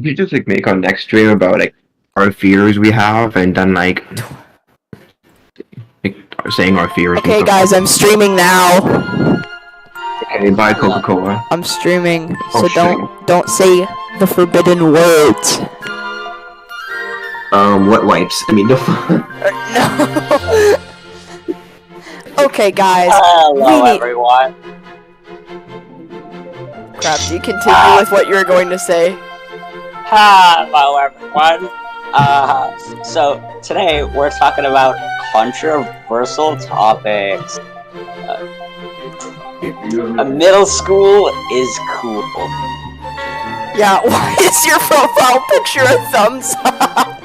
We should just like make our next stream about like our fears we have, and then like saying our fears. Okay, guys, I'm streaming now. Okay, bye Coca-Cola. I'm streaming, Oh, so don't say the forbidden words. What wipes? I mean, No. Okay, guys. Hello, everyone. Crap, do you continue with what you were going to say? Hello, everyone. So today we're talking about controversial topics. Middle school is cool. Yeah, why is your profile picture a thumbs up?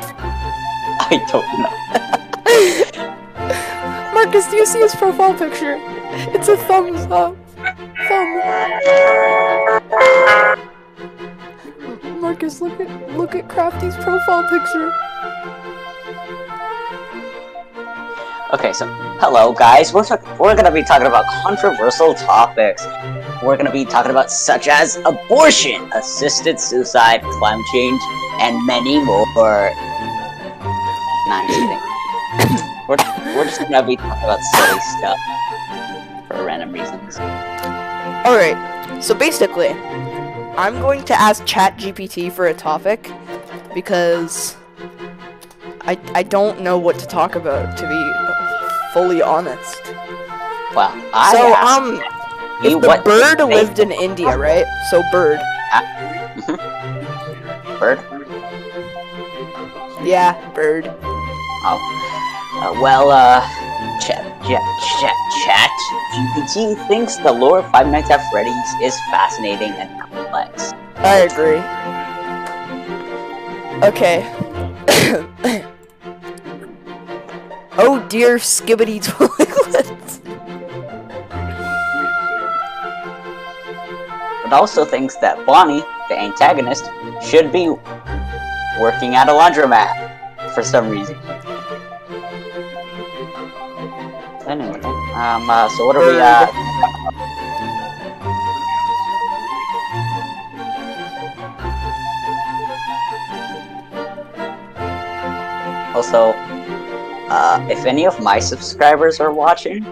I don't know. Marcus, do you see his profile picture? It's a thumbs up. Marcus, look at Crafty's profile picture. Okay, so hello guys. We're gonna be talking about controversial topics. We're gonna be talking about such as abortion, assisted suicide, climate change, and many more. Not anything. We're just gonna be talking about silly stuff for random reasons. Alright, so basically, I'm going to ask ChatGPT for a topic because I don't know what to talk about, to be fully honest. Well, if the bird lived in India, right? So bird. Bird? Yeah, bird. Oh. ChatGPT thinks the lore of Five Nights at Freddy's is fascinating and complex. I agree. Okay. Oh dear, skibbity toilets. It also thinks that Bonnie, the antagonist, should be working at a laundromat for some reason. Anyway, so what are we, Also, if any of my subscribers are watching,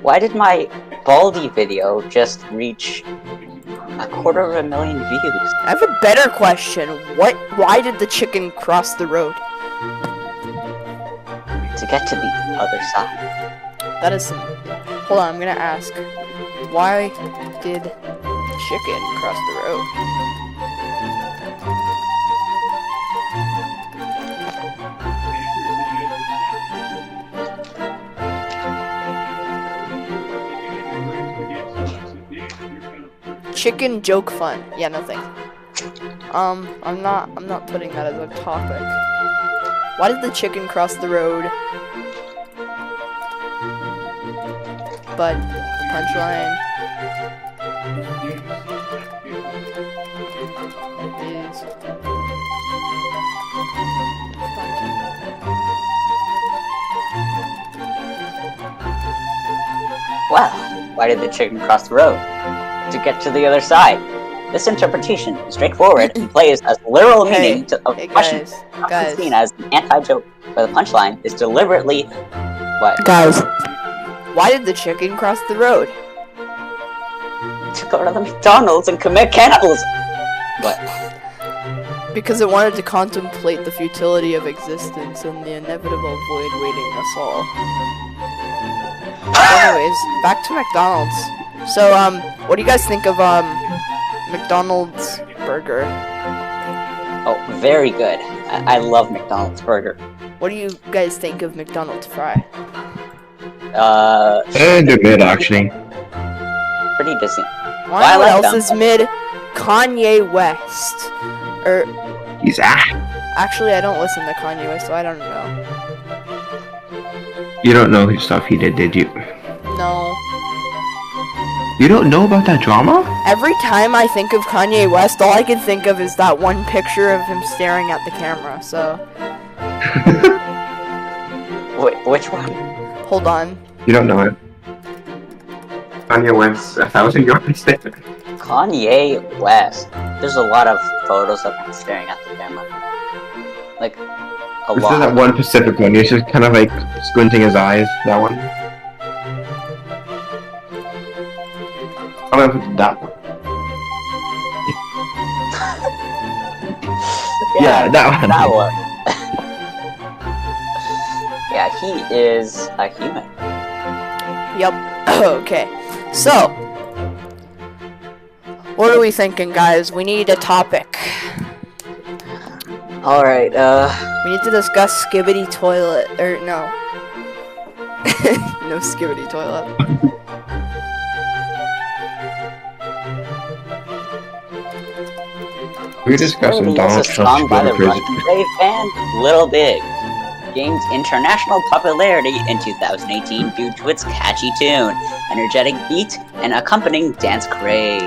why did my Baldy video just reach 250,000 views? I have a better question. Why did the chicken cross the road? To get to the other side. That is hold on, I'm gonna ask. Why did the chicken cross the road? Chicken joke fun. Yeah, nothing. I'm not putting that as a topic. Why did the chicken cross the road? But the punchline is Well, why did the chicken cross the road? To get to the other side. This interpretation is straightforward and plays as literal meaning of the question, often seen as an anti-joke, but the punchline is deliberately what? Guys, why did the chicken cross the road? To go to the McDonald's and commit cannibalism. What? Because it wanted to contemplate the futility of existence and the inevitable void waiting us all. Anyways, back to McDonald's. So, what do you guys think of, McDonald's burger? Oh, very good. I love McDonald's burger. What do you guys think of McDonald's fry? they're mid actually. Pretty decent. Why what else is mid? Kanye West. He's Actually, I don't listen to Kanye West, so I don't know. You don't know his stuff he did you? No. You don't know about that drama? Every time I think of Kanye West, all I can think of is that one picture of him staring at the camera, so... Wait, which one? Hold on. You don't know it. Kanye West's 1,000 yards there. Kanye West. There's a lot of photos of him staring at the camera. Like, a This lot. is that one Pacific one. He's just kind of like squinting his eyes. That one. I don't know if it's that one. Yeah, that one. That one. Yeah, he is a human. Yep. Okay. So, what are we thinking, guys? We need a topic. Alright, We need to discuss Skibbity Toilet. Or, no. No Skibbity Toilet. We're discussing Skibbity Donald is a song Trump's by the crazy. Russian rave band Little Big. Gained international popularity in 2018 due to its catchy tune, energetic beat, and accompanying dance craze.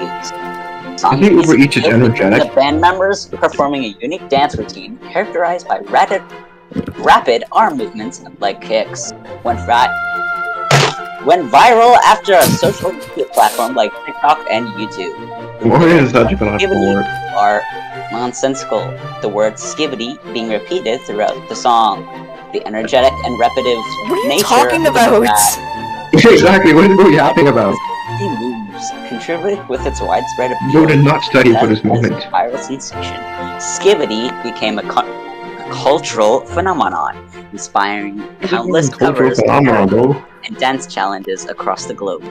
I think Uber Eats is energetic. The band members performing a unique dance routine characterized by rapid arm movements like kicks. Went viral after a social media platform like TikTok and YouTube. What is such a bad Skibbity word? are nonsensical, the word skibbity being repeated throughout the song. The energetic and repetitive What are you nature talking of the about? track, Exactly, what are we yapping about? he moves, contributed with its widespread appeal. You did not study for this as moment. a viral sensation. Skibbity became a cultural phenomenon, inspiring countless Cultural covers phenomenon, bro. and dance challenges across the globe.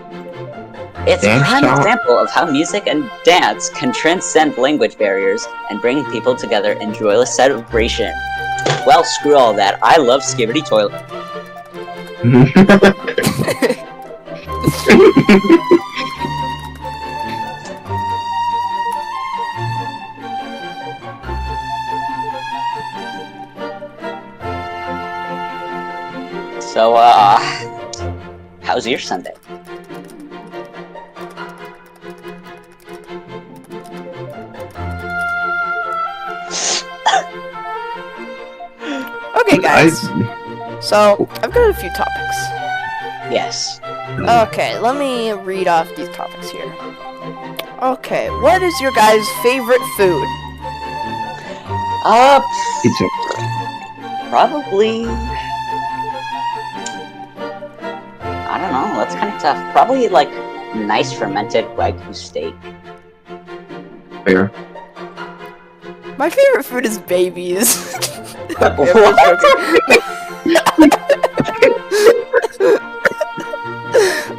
It's a Dance prime challenge? example of how music and dance can transcend language barriers and bring people together in joyous celebration. Well, screw all that. I love Skibbity Toilet. So, how's your Sunday? Okay, guys. So, I've got a few topics. Yes. Okay, let me read off these topics here. Okay, what is your guys' favorite food? Pizza. Probably. I don't know. That's kind of tough. Probably like nice fermented wagyu steak. Fair. My favorite food is babies. I'm What?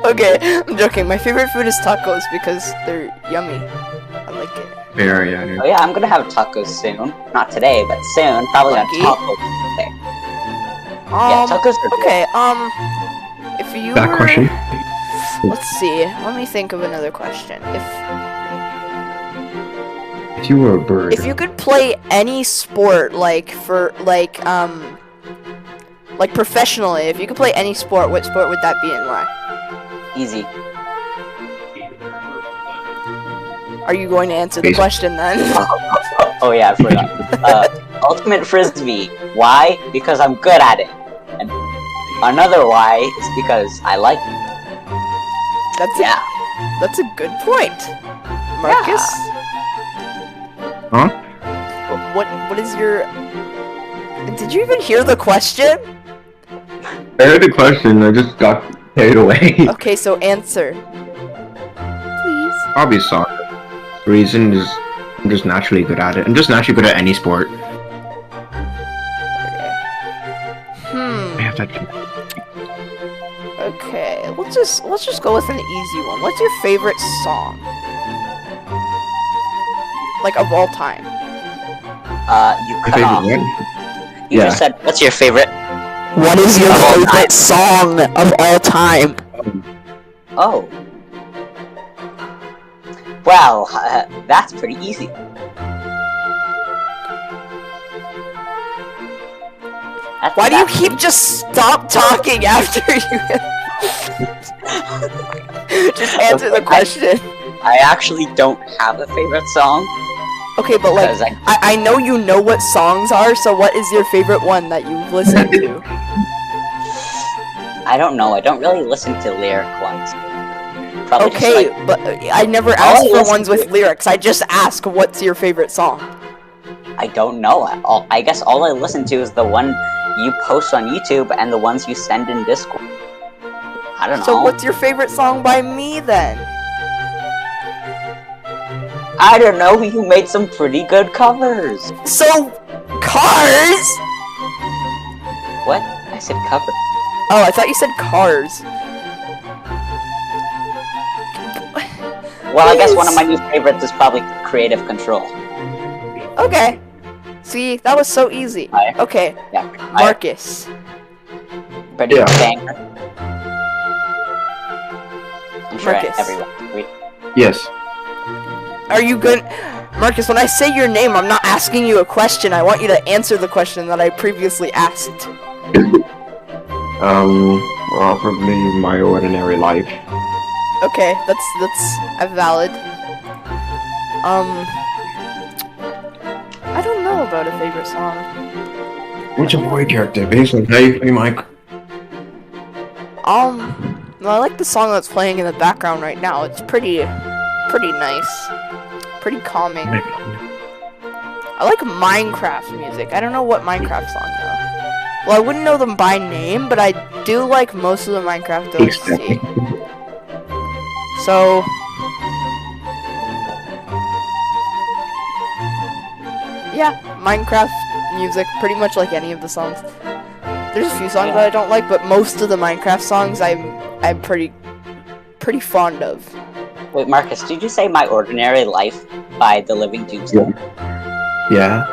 Okay, I'm joking. My favorite food is tacos because they're yummy. I like it. Fair, yeah, dude. Oh yeah, I'm gonna have tacos soon. Not today, but soon. Probably on Lucky. taco day. Yeah, tacos are good. Okay, if you That were... question. Let's see. Let me think of another question. If you were a bird, If you could play any sport, like professionally, if you could play any sport, what sport would that be and why? Easy. Are you going to answer the Baseball. question then? Oh yeah, I forgot. Ultimate Frisbee. Why? Because I'm good at it. And another why is because I like it. That's a good point, Marcus. Huh? What is your? Did you even hear the question? I heard the question, I just got carried away. Okay, so answer, please. Probably soccer. The reason is I'm just naturally good at it. I'm just naturally good at any sport. I have that. Okay, let's just go with an easy one. What's your favorite song? Like of all time? You My cut favorite off. one? You Yeah. just said, what's your favorite? What is your Of all time. favorite song of all time? Oh. Well, that's pretty easy. Why do you keep just stop talking after you? Just answer the question. I actually don't have a favorite song. Okay, but like, Because I know you know what songs are, so what is your favorite one that you've listened to? I don't know. I don't really listen to lyric ones. Probably just, Okay, like, but I never All asked I for listen ones with to- lyrics. I just ask, what's your favorite song? I don't know. I guess all I listen to is the one you post on YouTube and the ones you send in Discord. I don't know. So what's your favorite song by me then? I don't know. You made some pretty good covers. So, Cars? What? I said cover. Oh, I thought you said Cars. Well, I guess one of my new favorites is probably Creative Control. Okay. See, that was so easy. Hi. Okay, Yeah. Marcus. Pretty Yeah. banger. I'm sure Marcus. everyone agrees. Yes. Are you good? Marcus, when I say your name, I'm not asking you a question. I want you to answer the question that I previously asked. Probably My Ordinary Life. Okay, that's a valid. I don't know about a favorite song. What's your boy character? Basically, how you play Mike? Well, I like the song that's playing in the background right now. It's pretty nice. Pretty calming. I like Minecraft music. I don't know what Minecraft song though. Well, I wouldn't know them by name, but I do like most of the Minecraft OST. So, yeah, Minecraft music, pretty much like any of the songs. There's a few songs that I don't like, but most of the Minecraft songs I'm pretty fond of. Wait, Marcus, did you say My Ordinary Life by The Living Tombstone? Yeah.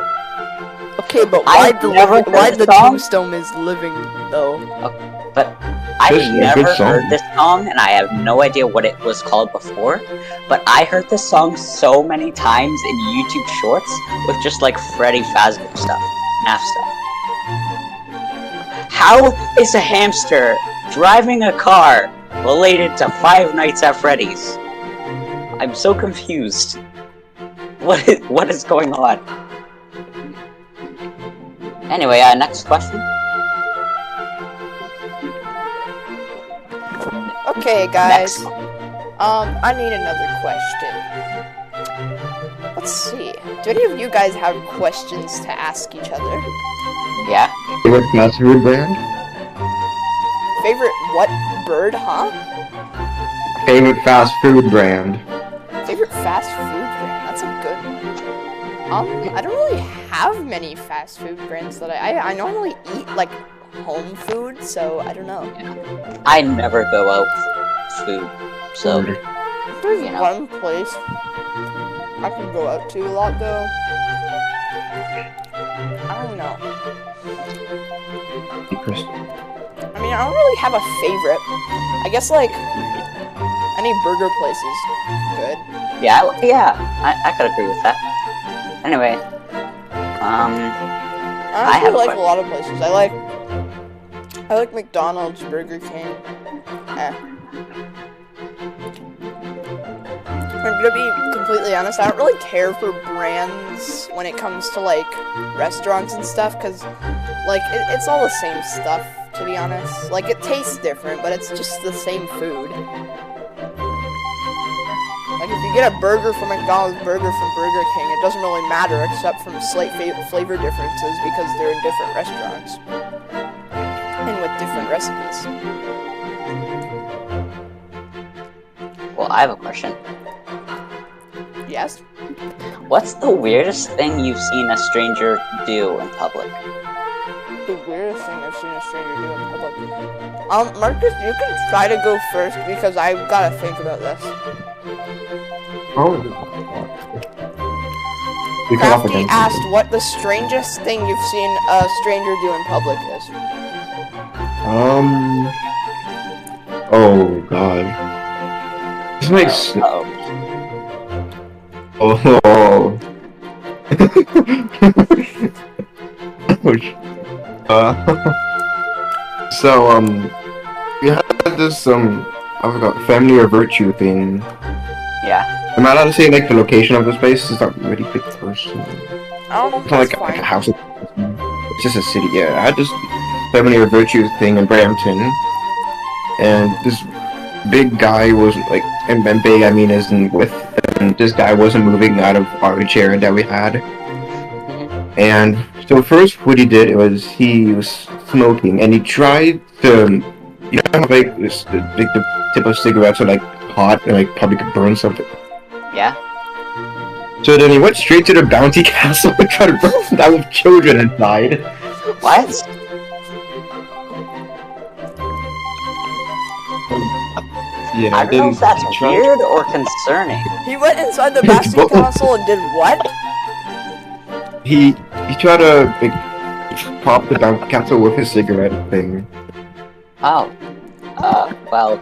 Okay, but I've never heard why the the song. tombstone is living though? But I've It's a good never song. heard this song, and I have no idea what it was called before. But I heard this song so many times in YouTube Shorts with just like Freddy Fazbear stuff, FNAF stuff. How is a hamster driving a car related to Five Nights at Freddy's? I'm so confused. What is going on? Anyway, next question. Okay, guys. Next. I need another question. Let's see. Do any of you guys have questions to ask each other? Yeah. Favorite fast food brand? Favorite what bird, huh? Favorite fast food brand? Favorite fast food brand? That's a good one. I don't really have many fast food brands that I normally eat like home food, so I don't know. I never go out for food, so There's You know. one place I can go out to a lot though. I don't know. I mean, I don't really have a favorite. I guess like any burger place is good. yeah, I could agree with that. Anyway, I I have a like a question. lot of places. I like McDonald's, Burger King. I'm gonna be completely honest, I don't really care for brands when it comes to like restaurants and stuff, cause like it's all the same stuff, to be honest. Like it tastes different, but it's just the same food. Like if you get a burger from McDonald's, burger from Burger King, it doesn't really matter except from slight flavor differences because they're in different restaurants and with different recipes. well, I have a question. Yes? What's the weirdest thing you've seen a stranger do in public? The weirdest thing I've seen a stranger do in public. Marcus, you can try to go first because I've gotta think about this. Oh. You cut off Crafty again. asked what the strangest thing you've seen a stranger do in public is. Oh god. This makes. Uh-oh. Oh. Ouch. So we had this I forgot, family or virtue thing. Yeah. Am I allowed to say like the location of this place? It's not really good person. I don't know. It's not That's like a fine. house. It's just a city. Yeah, I had this family or virtue thing in Brampton, and this big guy wasn't like, and big I mean isn't with, and this guy wasn't moving out of our chair that we had. And so first what he did was he was smoking, and he tried to, you know how like this, like the tip of cigarettes are like hot and like probably could burn something. Yeah. So then he went straight to the bounty castle and tried to burn that with children inside. What? Yeah, I don't know if that's weird or concerning. He went inside the bounty castle and did what? He tried to like pop the bounty castle with his cigarette thing. Oh. Well,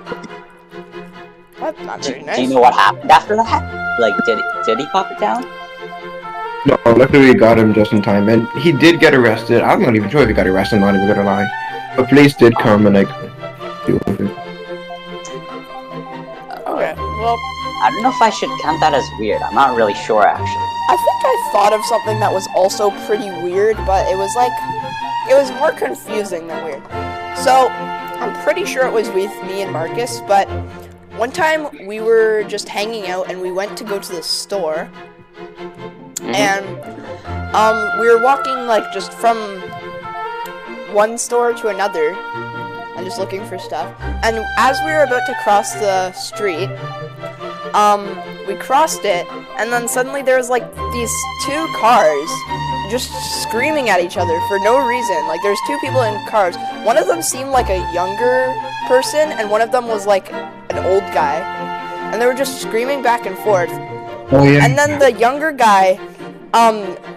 That's not very nice. do you know what happened after that? Like, did he pop it down? No, luckily we got him just in time, and he did get arrested. I'm not even sure if he got arrested, I'm not even gonna lie. But police did come and like deal with it. Okay, well, I don't know if I should count that as weird. I'm not really sure, actually. I think I thought of something that was also pretty weird, but it was like, it was more confusing than weird. So, I'm pretty sure it was with me and Marcus, but one time we were just hanging out and we went to go to the store, and we were walking like just from one store to another and just looking for stuff. And as we were about to cross the street, we crossed it, and then suddenly there was like these two cars just screaming at each other for no reason. Like there's two people in cars. One of them seemed like a younger person, and one of them was like an old guy. And they were just screaming back and forth. Oh yeah. And then the younger guy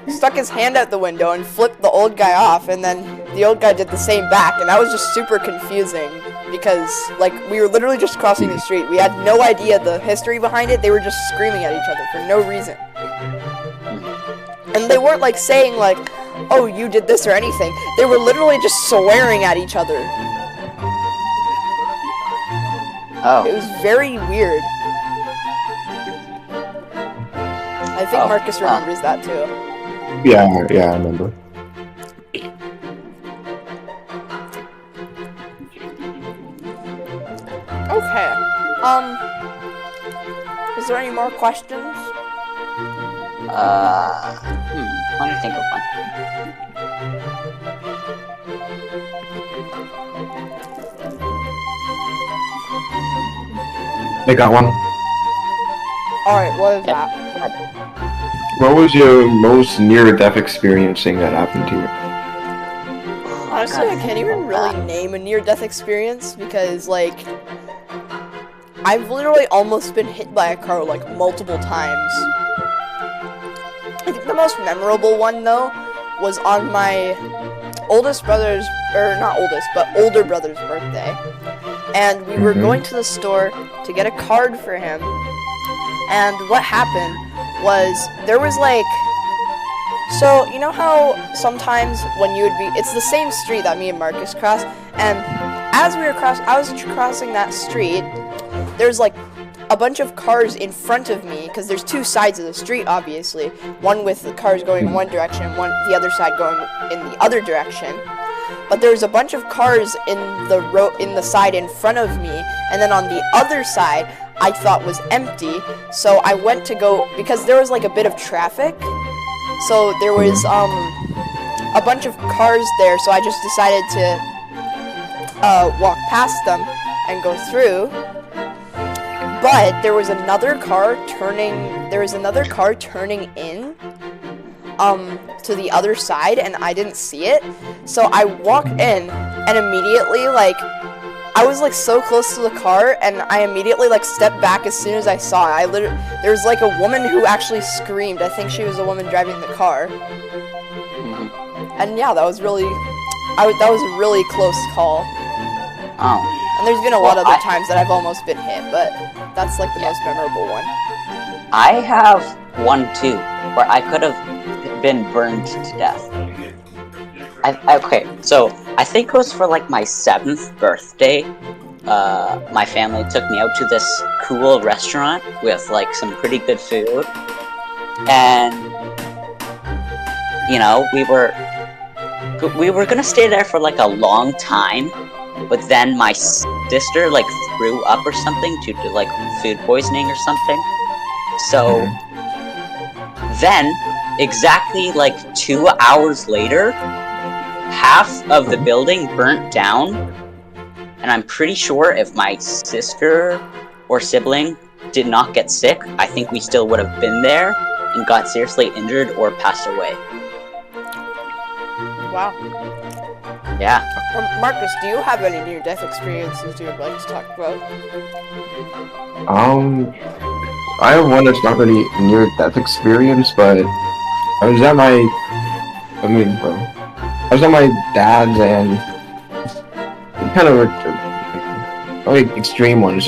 stuck his hand out the window and flipped the old guy off, and then the old guy did the same back, and that was just super confusing because like we were literally just crossing the street. We had no idea the history behind it. They were just screaming at each other for no reason. And they weren't like saying like, "Oh, you did this" or anything. They were literally just swearing at each other. Oh. It was very weird. I think Marcus remembers that too. Yeah, I remember. Okay. Is there any more questions? Let me think of one. I got one. Alright, what is that? What was your most near-death experiencing that happened to you? Honestly, I can't even really name a near-death experience because, like, I've literally almost been hit by a car, like, multiple times. I think the most memorable one, though, was on my oldest brother's, or not oldest, but older brother's birthday. And we were going to the store to get a card for him. And what happened was, there was, like, so, you know how sometimes when you would be, it's the same street that me and Marcus crossed, and as we were I was crossing that street, there's like a bunch of cars in front of me, because there's two sides of the street, obviously, one with the cars going in one direction, one the other side going in the other direction, but there's a bunch of cars in the side in front of me, and then on the other side, I thought was empty, so I went to go, because there was like a bit of traffic, so there was a bunch of cars there, so I just decided to walk past them and go through. But there was another car turning in to the other side, and I didn't see it. So I walked in, and immediately, like, I was like so close to the car, and I immediately like stepped back as soon as I saw it. There was like a woman who actually screamed. I think she was the woman driving the car. And yeah, that was really, that was a really close call. Oh. And there's been a lot of other times that I've almost been hit, but that's like the most memorable one. I have one too, where I could have been burned to death. Okay, so I think it was for like my 7th birthday. My family took me out to this cool restaurant with like some pretty good food, and you know, we were gonna stay there for like a long time, but then my sister like threw up or something due to like food poisoning or something. So then, exactly like 2 hours later, half of the building burnt down, and I'm pretty sure if my sister or sibling did not get sick, I think we still would have been there and got seriously injured or passed away. Wow. Yeah. Marcus, do you have any near-death experiences you would like to talk about? I have one that's not really a near-death experience, but I was at my dad's, and kind of a extreme one. It's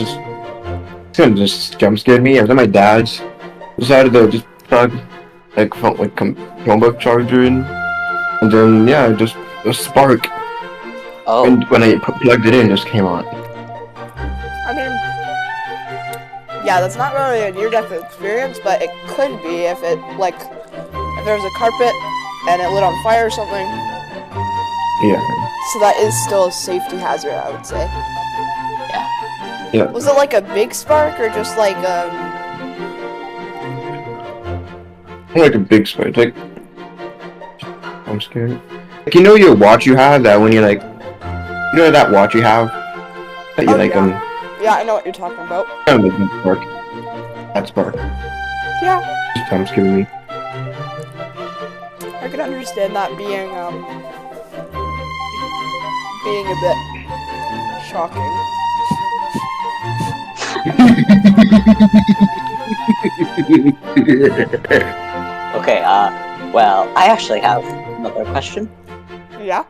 kind of just jump scared me. I was at my dad's, decided to just plug Chromebook charger in, and then just a spark. Oh. And when I plugged it in, it just came on. I mean, yeah, that's not really a near-death experience, but it could be if there was a carpet and it lit on fire or something. Yeah. So that is still a safety hazard, I would say. Yeah. Was it like a big spark or just like Like a big spark. Like, I'm scared. Like, you know your watch you have that when you that watch you have that you Yeah, I know what you're talking about. Kind of like spark. That spark. Yeah. Just time scaring me. I can understand that being a bit shocking. Okay, well, I actually have another question. Yeah.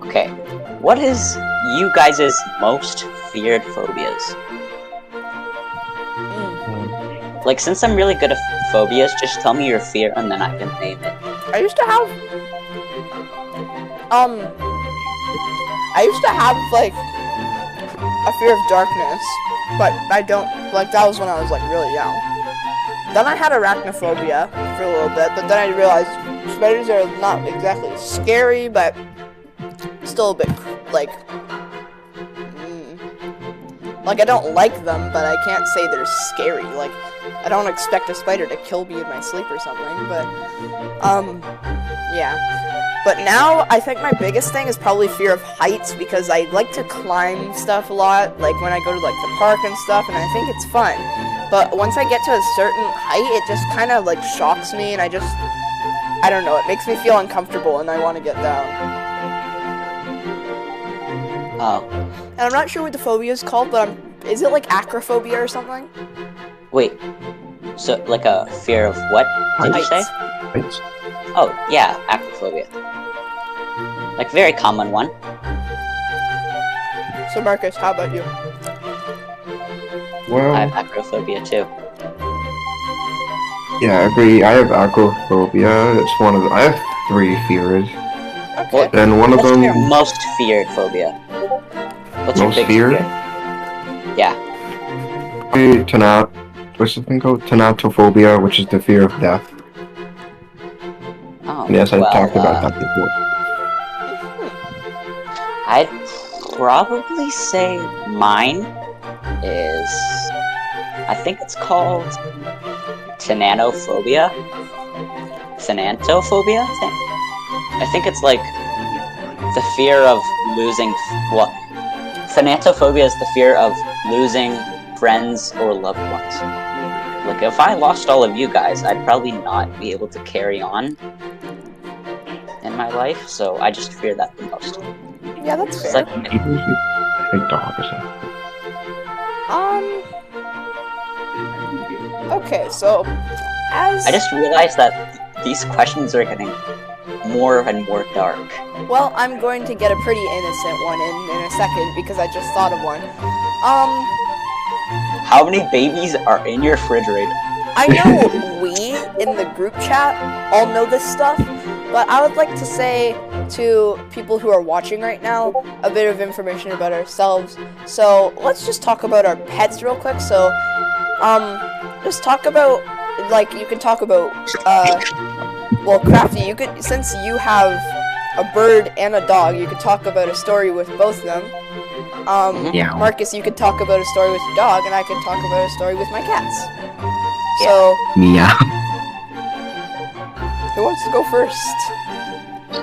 Okay. What is you guys' most feared phobias? Like, since I'm really good at phobias, just tell me your fear and then I can name it. I used to have like a fear of darkness, but I don't that was when I was like really young. Then I had arachnophobia for a little bit, but then I realized spiders are not exactly scary, but still a bit like I don't like them, but I can't say they're scary. Like, I don't expect a spider to kill me in my sleep or something, but yeah. But now, I think my biggest thing is probably fear of heights, because I like to climb stuff a lot, like when I go to like the park and stuff, and I think it's fun. But once I get to a certain height, it just kind of like shocks me, and I don't know, it makes me feel uncomfortable, and I want to get down. Oh. And I'm not sure what the phobia is called, but is it like acrophobia or something? Wait. So, like a fear of what did you say? Heights. Oh, yeah, acrophobia. Like, very common one. So Marcus, how about you? Well, I have acrophobia too. yeah, I agree. I have acrophobia. It's one of I have 3 fears. Okay. And one of What's them... your most feared phobia? What's your Most biggest feared? fear? Yeah. What's the thing called? Thanatophobia, which is the fear of death. Oh, Yes, I well, talked about that before. I'd probably say mine is... I think it's called... Thanatophobia? Thanatophobia, I think it's like... the fear of losing... Well, thanatophobia is the fear of losing friends or loved ones. Like, if I lost all of you guys, I'd probably not be able to carry on in my life, so I just fear that the most. Yeah, that's It's fair. like, Big dog or something. Okay, so as I just realized that these questions are getting more and more dark. well, I'm going to get a pretty innocent one in a second because I just thought of one. How many babies are in your refrigerator? I know we in the group chat all know this stuff, but I would like to say to people who are watching right now a bit of information about ourselves. So let's just talk about our pets real quick. So, just talk about, like, you can talk about, well, Crafty, you could, since you have a bird and a dog. You could talk about a story with both of them. Yeah. Marcus, you could talk about a story with your dog, and I could talk about a story with my cats. So, Meow. who wants to go first?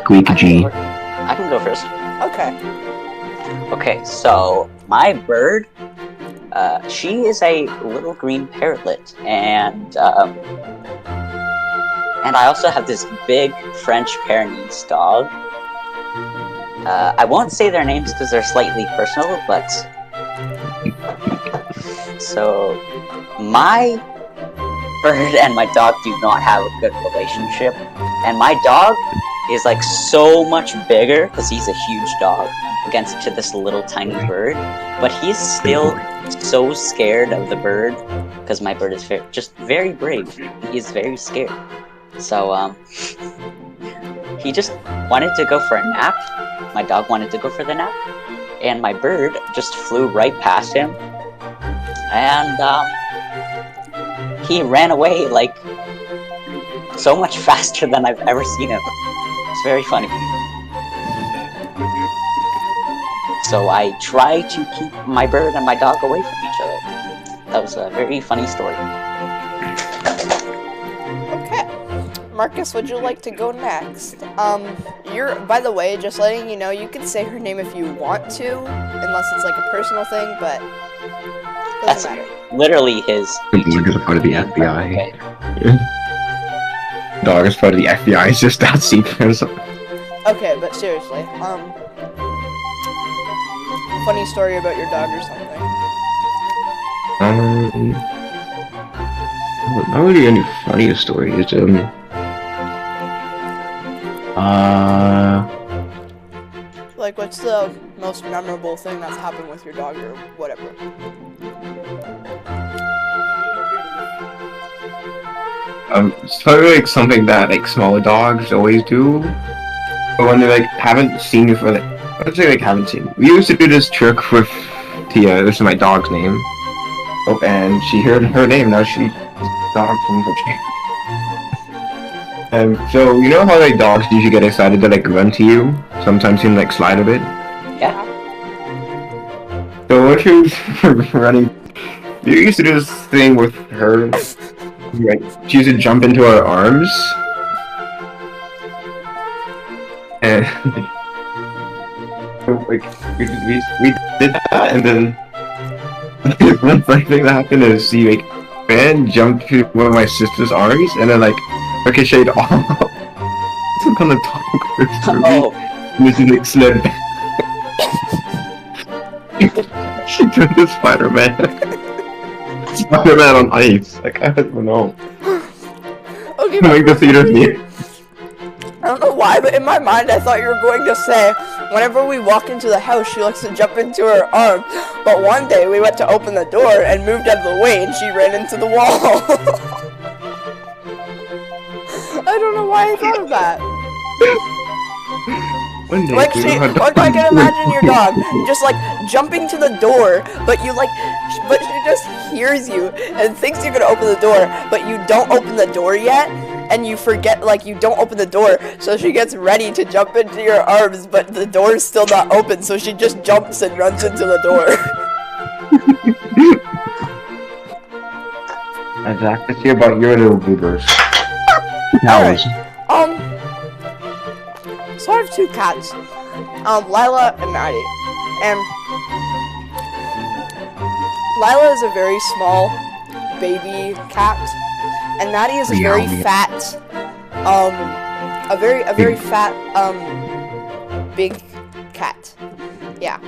Squeak G. I can go first. Okay. Okay, so my bird, she is a little green parrotlet, and I also have this big French Pyrenees dog. I won't say their names because they're slightly personal, but so my bird and my dog do not have a good relationship, and my dog is like so much bigger because he's a huge dog against to this little tiny bird, but he's still so scared of the bird because my bird is just very brave. He's very scared, so he just wanted to go for a nap. My dog wanted to go for the nap, and my bird just flew right past him, and he ran away like so much faster than I've ever seen him. It's very funny. So I try to keep my bird and my dog away from each other. That was a very funny story. Okay. Marcus, would you like to go next? By the way, just letting you know, you can say her name if you want to, unless it's like a personal thing, but That's doesn't matter. literally his. Dog is a part of the FBI. Okay. Dog is part of the FBI. It's just that secret. Okay, but seriously, funny story about your dog or something. Not really any funny stories. Like, what's the most memorable thing that's happened with your dog or whatever? It's probably like something that like smaller dogs always do, but when they like haven't seen you for like, let's say like haven't seen. We used to do this trick with Tia. This is my dog's name. Oh, and she heard her name. Now she's dog from her chair. And so you know how like dogs usually get excited to like run to you. Sometimes even like slide a bit. Yeah. So when she was running, we used to do this thing with her. Like, she used to jump into our arms, and like we did that, and then one funny thing that happened is she like ran, jumped to one of my sister's arms, and then like ricocheted off on the top of her Oh. and she like slid back. She turned to Spider-Man. Spider-Man on ice. Like, I don't know. Okay, Like the theater here. I don't know why, but in my mind I thought you were going to say, whenever we walk into the house, she likes to jump into her arm. But one day we went to open the door and moved out of the way and she ran into the wall. I don't know why I thought of that. One day, Like, we she, had- like I can imagine your dog just like jumping to the door, but you like, but she just hears you and thinks you're gonna open the door, but you don't open the door yet, and you forget, like, you don't open the door, so she gets ready to jump into your arms, but the door's still not open, so she just jumps and runs into the door. Exactly. Let's hear about your little goobers. Alright. So I have two cats, Lila and Maddie, and Lila is a very small baby cat, and Maddie is a very fat, a very fat, big cat. Yeah.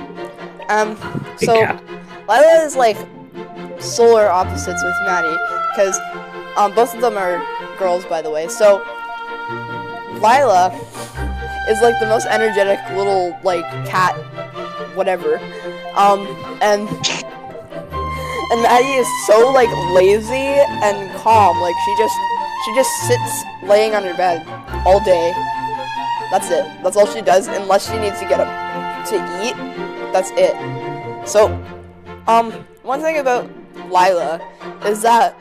So cat. Lila is like solar opposites with Maddie, because both of them are girls, by the way. So Lila is like the most energetic little like cat, whatever. And Maddie is so like lazy and calm. Like she just sits laying on her bed all day. That's it. That's all she does, unless she needs to get up to eat. That's it. So, one thing about Lila is that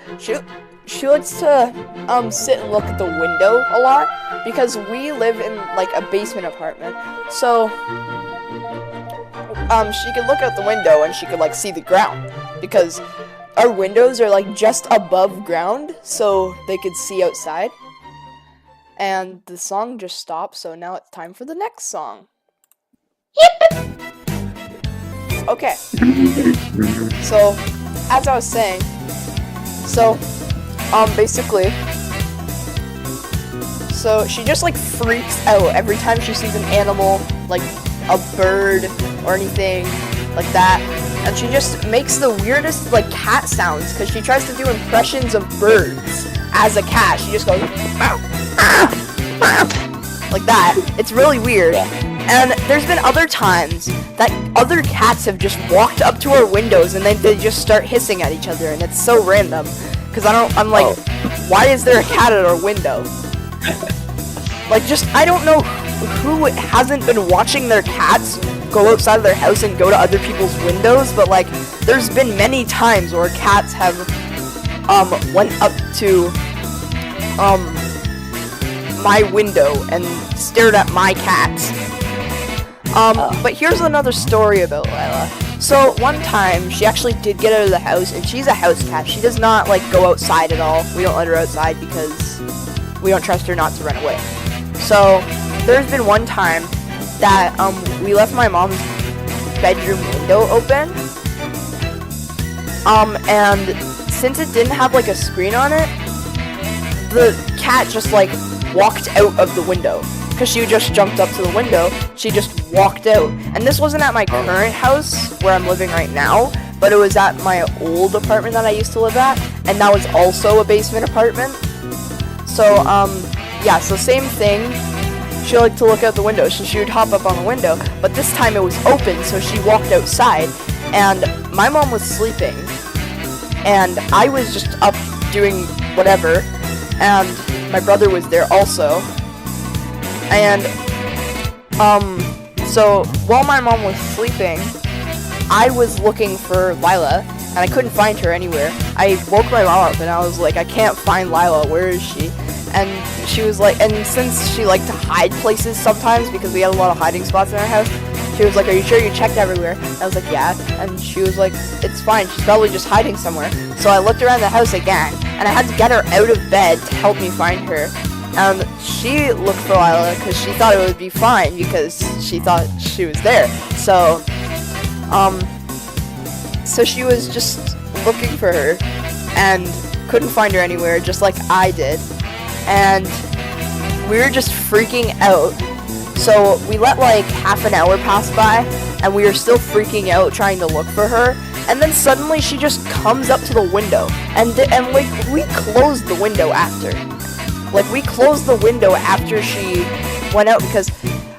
she likes to sit and look at the window a lot because we live in like a basement apartment. So she could look out the window and she could like see the ground because our windows are like just above ground, so they could see outside. And the song just stopped, so now it's time for the next song. Okay. So, as I was saying, basically, so she just like freaks out every time she sees an animal, like a bird or anything like that, and she just makes the weirdest like cat sounds because she tries to do impressions of birds as a cat. She just goes like that. It's really weird. And there's been other times that other cats have just walked up to our windows and then they just start hissing at each other, and it's so random. Cause I'm like, why is there a cat at our window? Like, I don't know who hasn't been watching their cats go outside of their house and go to other people's windows, but like, there's been many times where cats have, went up to, my window and stared at my cats. But here's another story about Lila. So one time she actually did get out of the house, and she's a house cat. She does not like go outside at all. We don't let her outside because we don't trust her not to run away. So there's been one time that we left my mom's bedroom window open. And since it didn't have like a screen on it, the cat just like walked out of the window. Because she just jumped up to the window, she just walked out. And this wasn't at my current house, where I'm living right now, but it was at my old apartment that I used to live at, and that was also a basement apartment. So, yeah, so same thing. She liked to look out the window, so she would hop up on the window, but this time it was open, so she walked outside, and my mom was sleeping, and I was just up doing whatever, and my brother was there also. And, so while my mom was sleeping, I was looking for Lila, and I couldn't find her anywhere. I woke my mom up, and I was like, I can't find Lila, where is she? And she was like, and since she liked to hide places sometimes, because we had a lot of hiding spots in our house, she was like, are you sure you checked everywhere? And I was like, yeah. And she was like, it's fine, she's probably just hiding somewhere. So I looked around the house again, and I had to get her out of bed to help me find her. She looked for Lila because she thought it would be fine because she thought she was there. So, so she was just looking for her and couldn't find her anywhere, just like I did. And we were just freaking out. So we let like half an hour pass by, and we were still freaking out trying to look for her. And then suddenly she just comes up to the window, and like we closed the window after. Like, we closed the window after she went out because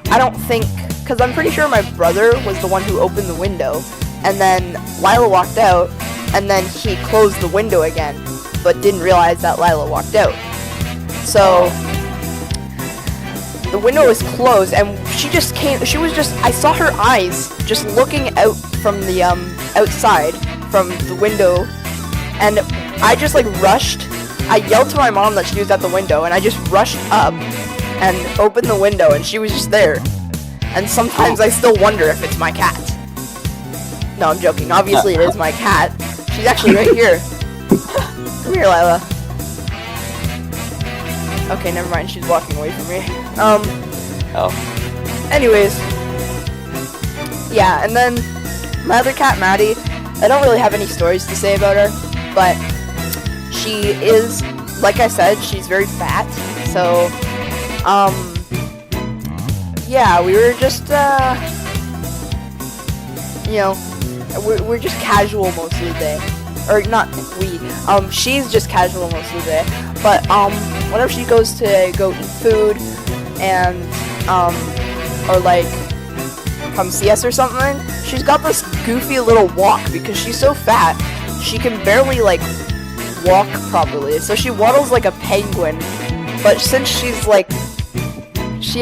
I'm pretty sure my brother was the one who opened the window, and then Lila walked out, and then he closed the window again, but didn't realize that Lila walked out. So, the window was closed, and I saw her eyes just looking out from the, outside from the window, and I just, like, rushed. I yelled to my mom that she was at the window, and I just rushed up and opened the window, and she was just there. And sometimes I still wonder if it's my cat. No, I'm joking. Obviously it is my cat. She's actually right here. Come here, Lila. Okay, never mind. She's walking away from me. Anyways. Yeah, and then my other cat, Maddie, I don't really have any stories to say about her, but she is, like I said, she's very fat, so, yeah, we were just, you know, we're just casual most of the day, or not we, she's just casual most of the day, but, whenever she goes to go eat food, and, or like, come see us or something, she's got this goofy little walk, because she's so fat, she can barely, like, walk properly, so she waddles like a penguin, but since she's like, she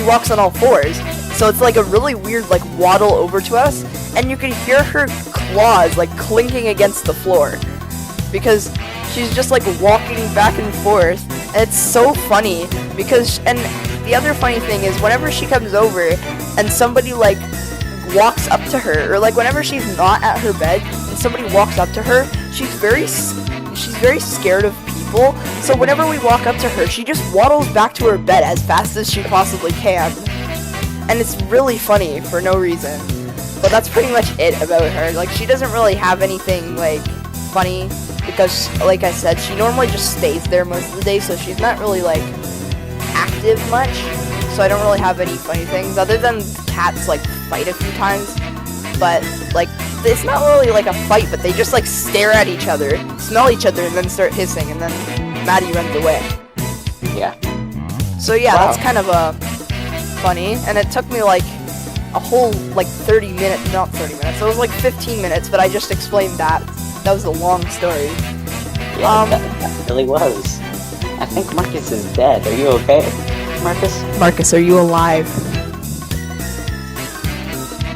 walks on all fours, so it's like a really weird like waddle over to us, and you can hear her claws like clinking against the floor, because she's just like walking back and forth. And it's so funny because, and the other funny thing is whenever she comes over and somebody like walks up to her, or like whenever she's not at her bed and somebody walks up to her, she's very scared of people. So whenever we walk up to her, she just waddles back to her bed as fast as she possibly can. And it's really funny for no reason. But that's pretty much it about her. Like, she doesn't really have anything, like, funny, because, like I said, she normally just stays there most of the day, so she's not really, like, active much. So I don't really have any funny things, other than cats, like, fight a few times. But, like, it's not really, like, a fight, but they just, like, stare at each other, smell each other, and then start hissing, and then Maddie runs away. Yeah. So, yeah, Wow. that's kind of, funny, and it took me, like, a whole, like, 30 minutes, not 30 minutes, it was, like, 15 minutes, but I just explained that. That was a long story. Yeah, that really was. I think Marcus is dead. Are you okay, Marcus? Marcus, are you alive?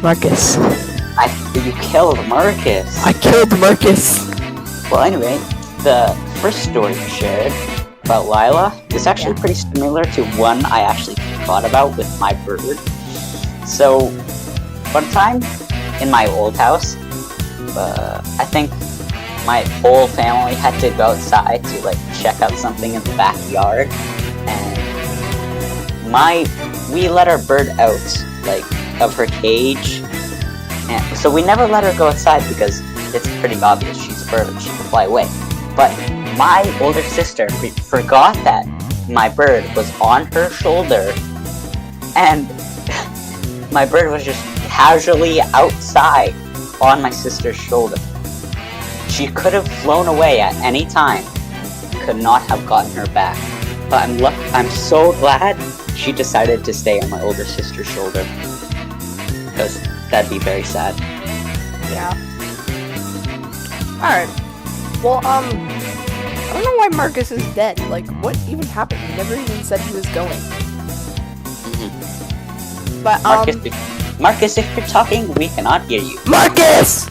Marcus. You killed Marcus. I killed Marcus. Well, anyway, the first story you shared about Lila is actually pretty similar to one I actually thought about with my bird. So, one time in my old house, I think my whole family had to go outside to like check out something in the backyard, and we let our bird out like of her cage, and so we never let her go outside because it's pretty obvious she's a bird and she can fly away. But my older sister forgot that my bird was on her shoulder, and my bird was just casually outside on my sister's shoulder. She could have flown away at any time, could not have gotten her back. But I'm so glad she decided to stay on my older sister's shoulder, because that'd be very sad. Yeah. Alright. Well, I don't know why Marcus is dead. Like, what even happened? He never even said he was going. But, Marcus, if you're talking, we cannot hear you. Marcus!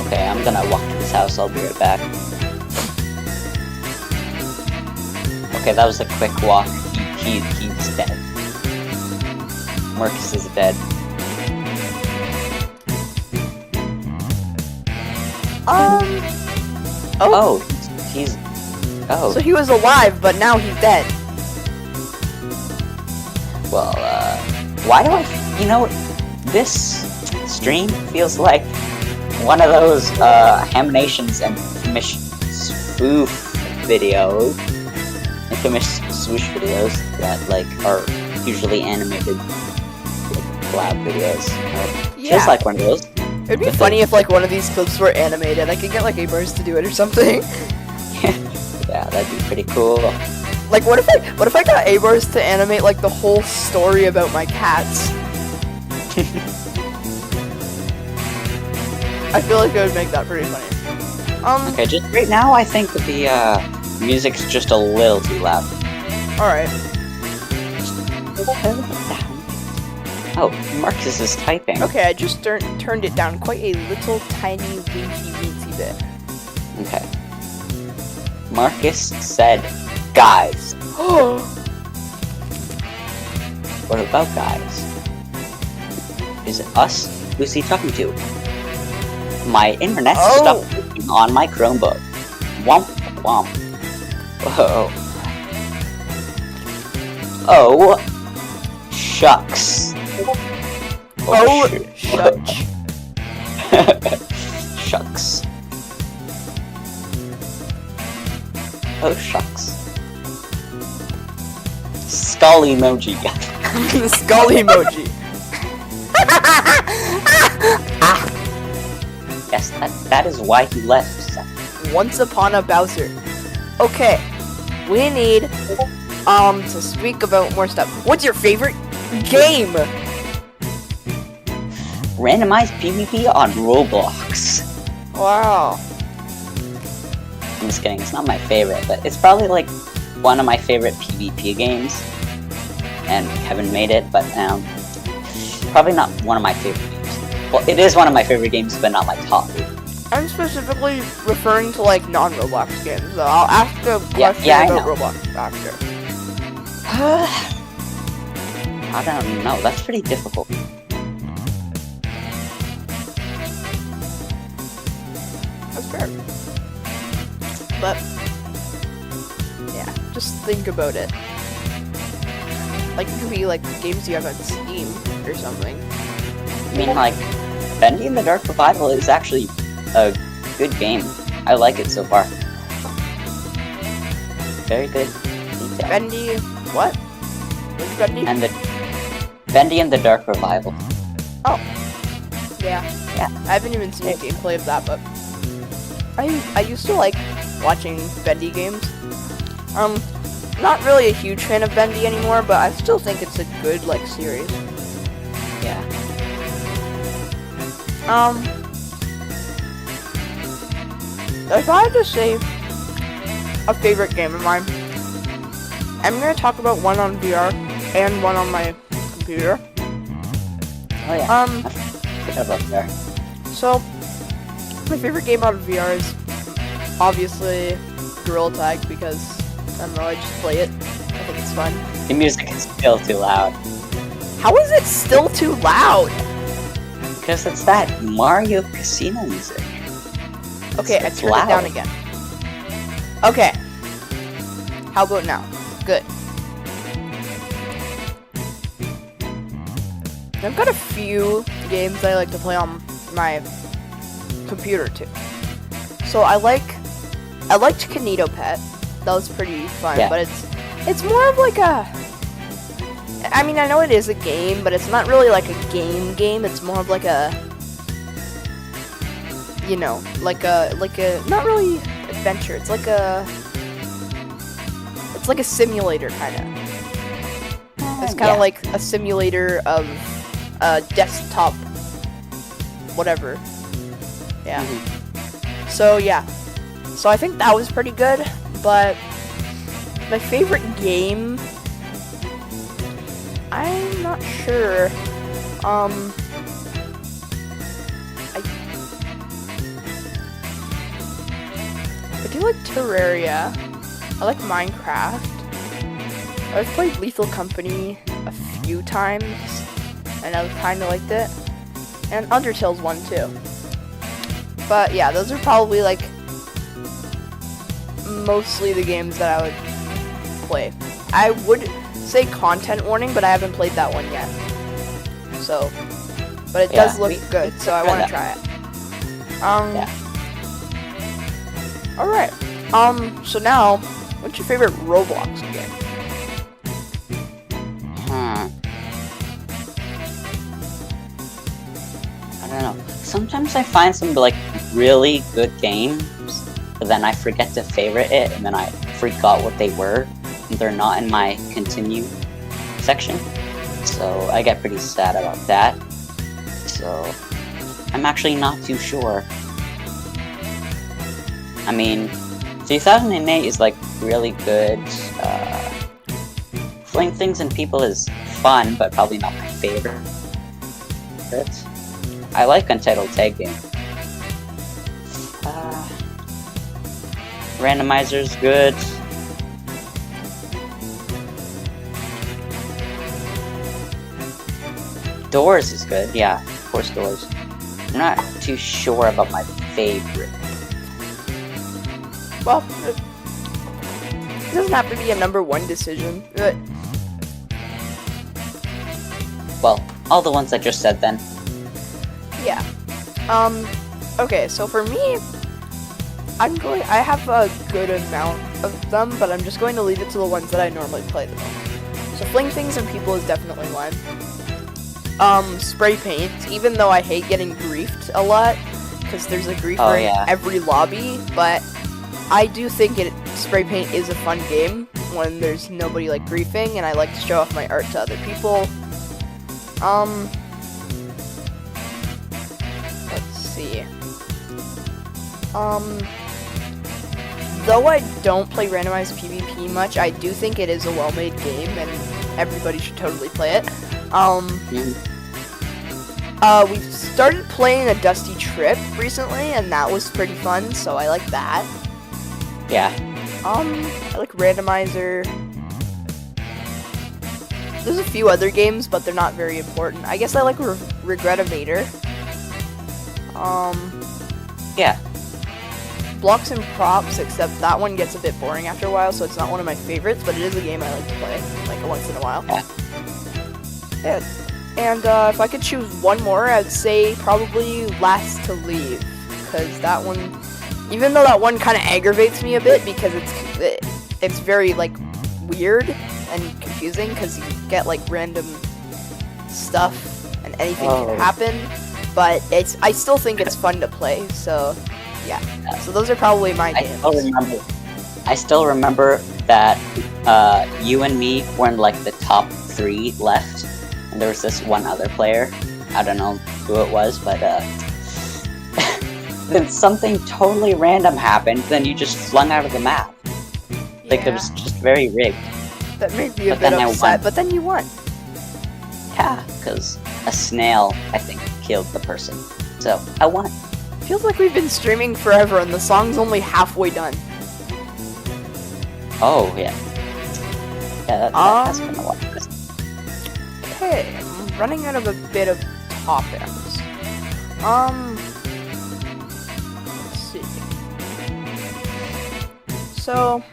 Okay, I'm gonna walk to his house, I'll be right back. Okay, that was a quick walk. He's dead. Marcus is dead. Oh, he's... Oh. So he was alive, but now he's dead. Well, why do I... You know, this stream feels like one of those, Ham-Nations and Infamous Spoof videos. Infamous Swoosh videos that, like, are usually animated, like, collab videos. Yeah. Feels like one of those. It'd be funny if, like, one of these clips were animated. I could get, like, A-Bars to do it or something. Yeah, that'd be pretty cool. Like, what if I got A-Bars to animate, like, the whole story about my cats? I feel like it would make that pretty funny. Okay, just right now, I think that the, music's just a little too loud. Alright. Oh, Marcus is typing. Okay, I just turned it down quite a little tiny weensy bit. Okay. Marcus said, guys. What about guys? Is it us? Who's he talking to? My internet stopped working on my Chromebook. Womp womp. Whoa. Oh. Shucks. Oh, shucks. Shucks. Oh, shucks. Skull emoji. Skull emoji. Yes, that is why he left. Once upon a Bowser. Okay, we need to speak about more stuff. What's your favorite game? Randomized PvP on Roblox. Wow. I'm just kidding, it's not my favorite, but it's probably like one of my favorite PvP games. And Kevin made it, but probably not one of my favorite games. Well, it is one of my favorite games, but not my top. I'm specifically referring to like non-Roblox games. So I'll ask a question yeah, I about know. Roblox after. I don't know. That's pretty difficult. That's fair. But yeah, just think about it. Like it could be like games you have on Steam or something. I mean, like, Bendy and the Dark Revival is actually a good game. I like it so far. Very good detail. Bendy, what? What's Bendy? And the Bendy and the Dark Revival. Oh, yeah. Yeah. I haven't even seen a gameplay of that, but I used to like watching Bendy games. Not really a huge fan of Bendy anymore, but I still think it's a good like series. Yeah. If I had to say a favorite game of mine, I'm gonna talk about one on VR and one on my computer. Oh yeah. I forgot about that. So my favorite game out of VR is obviously Gorilla Tag because I don't know, I just play it. I think it's fun. The music is still too loud. How is it still too loud? Because it's that Mario Casino music. Okay, I It's turned loud. it down again. Okay. How about now? Good. I've got a few games I like to play on my computer too. So I liked Kinito Pet. That was pretty fun, Yeah. but it's more of like a. I mean, I know it is a game, but it's not really like a game. It's more of like a, you know, like a not really adventure. It's like a simulator kind of. It's kind of Yeah. like a simulator of desktop, whatever. Yeah. So yeah. So I think that was pretty good, but my favorite game, I'm not sure. I do like Terraria. I like Minecraft. I've played Lethal Company a few times, and I kind of liked it. And Undertale's one too. But yeah, those are probably like mostly the games that I would play. I would say Content Warning, but I haven't played that one yet. So, but it does look good, so I want to try it. Yeah. All right. So now, what's your favorite Roblox game? I don't know. Sometimes I find some like really good games, but then I forget to favorite it, and then I forgot what they were, and they're not in my continue section. So I get pretty sad about that. So I'm actually not too sure. I mean, 2008 is like really good. Fling Things and People is fun, but probably not my favorite. I like Untitled Tag Game. Randomizer's good. Doors is good, yeah, of course Doors. I'm not too sure about my favorite. Well, it doesn't have to be a number one decision. But Well, all the ones I just said then. yeah. Okay, so for me, I have a good amount of them, but I'm just going to leave it to the ones that I normally play the most. So Fling Things and People is definitely one. Spray paint, even though I hate getting griefed a lot, because there's a griefer in every lobby, but I do think spray paint is a fun game when there's nobody like griefing, and I like to show off my art to other people. Let's see. Though I don't play randomized PvP much, I do think it is a well-made game, and everybody should totally play it. We've started playing a Dusty Trip recently, and that was pretty fun, so I like that. Yeah. I like Randomizer. There's a few other games, but they're not very important. I guess I like Regretivator. Yeah. Blocks and Props, except that one gets a bit boring after a while, so it's not one of my favorites, but it is a game I like to play, like once in a while. Yeah. And if I could choose one more, I'd say probably Last to Leave, because that one, even though that one kind of aggravates me a bit, because it's very, like, weird and confusing, because you get, like, random stuff, and anything can happen, but I still think it's fun to play, so, yeah. So those are probably my games. I still remember that you and me were in, like, the top 3 left, and there was this one other player. I don't know who it was, but then something totally random happened, then you just flung out of the map. Like, it was just very rigged. That made me a bit upset, but then you won. Yeah, because a snail, I think, killed the person. So, I won. Feels like we've been streaming forever and the song's only halfway done. Oh, yeah. Yeah, that has been a while. Okay, I'm running out of a bit of topics. Let's see. So,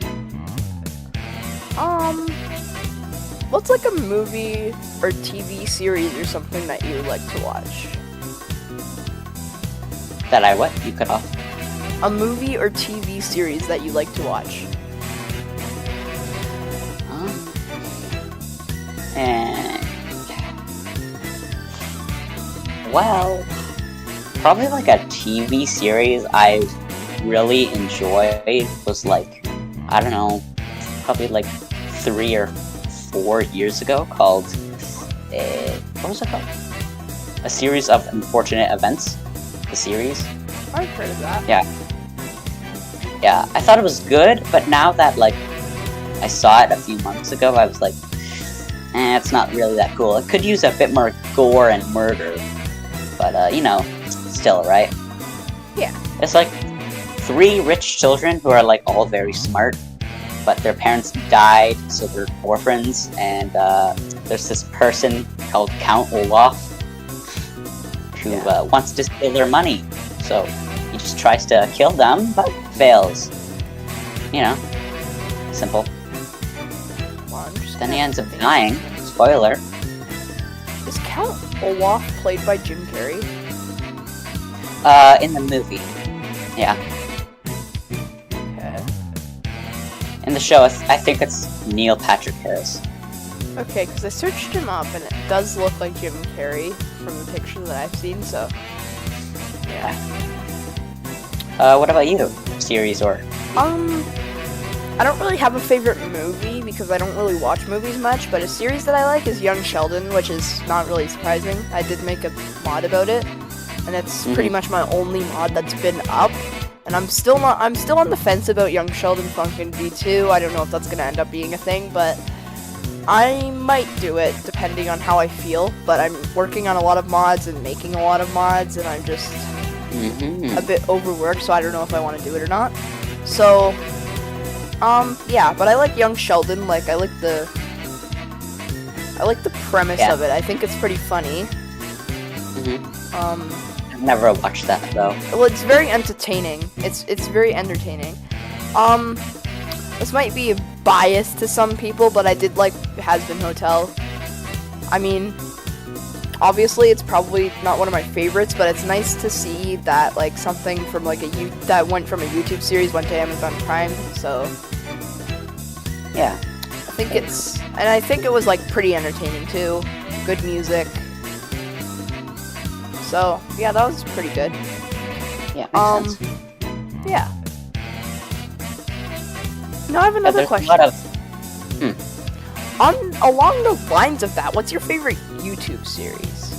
what's like a movie or TV series or something that you like to watch? That I what? You cut off? A movie or TV series that you like to watch? Well, probably like a TV series I really enjoyed was like, I don't know, probably like 3 or 4 years ago called, what was it called? A Series of Unfortunate Events. The series. I've heard of that. Yeah. Yeah, I thought it was good, but now that like I saw it a few months ago, I was like, it's not really that cool. It could use a bit more gore and murder, but you know, still, right? Yeah. It's like 3 rich children who are like all very smart, but their parents died, so they're orphans, and there's this person called Count Olaf who wants to steal their money, so he just tries to kill them, but fails. You know, simple. Then he ends up dying. Spoiler. Is Count Olaf played by Jim Carrey? In the movie. Yeah. Okay. In the show, I think it's Neil Patrick Harris. Okay, because I searched him up, and it does look like Jim Carrey from the picture that I've seen, so... Yeah. What about you? Series or... I don't really have a favorite movie, because I don't really watch movies much, but a series that I like is Young Sheldon, which is not really surprising. I did make a mod about it, and it's pretty much my only mod that's been up. And I'm still on the fence about Young Sheldon Funkin' V2. I don't know if that's gonna end up being a thing, but I might do it depending on how I feel. But I'm working on a lot of mods and making a lot of mods, and I'm just a bit overworked, so I don't know if I want to do it or not. So, yeah, but I like Young Sheldon. Like, I like the premise of it. I think it's pretty funny. I've never watched that though. Well, it's very entertaining. It's very entertaining. This might be biased to some people, but I did like Has Been Hotel. I mean, obviously it's probably not one of my favorites, but it's nice to see that like something from like that went from a YouTube series went to Amazon Prime. So yeah, I think it was like pretty entertaining too. Good music. So yeah, that was pretty good. Yeah. Makes sense. Yeah. Now I have another question. Along the lines of that, what's your favorite YouTube series?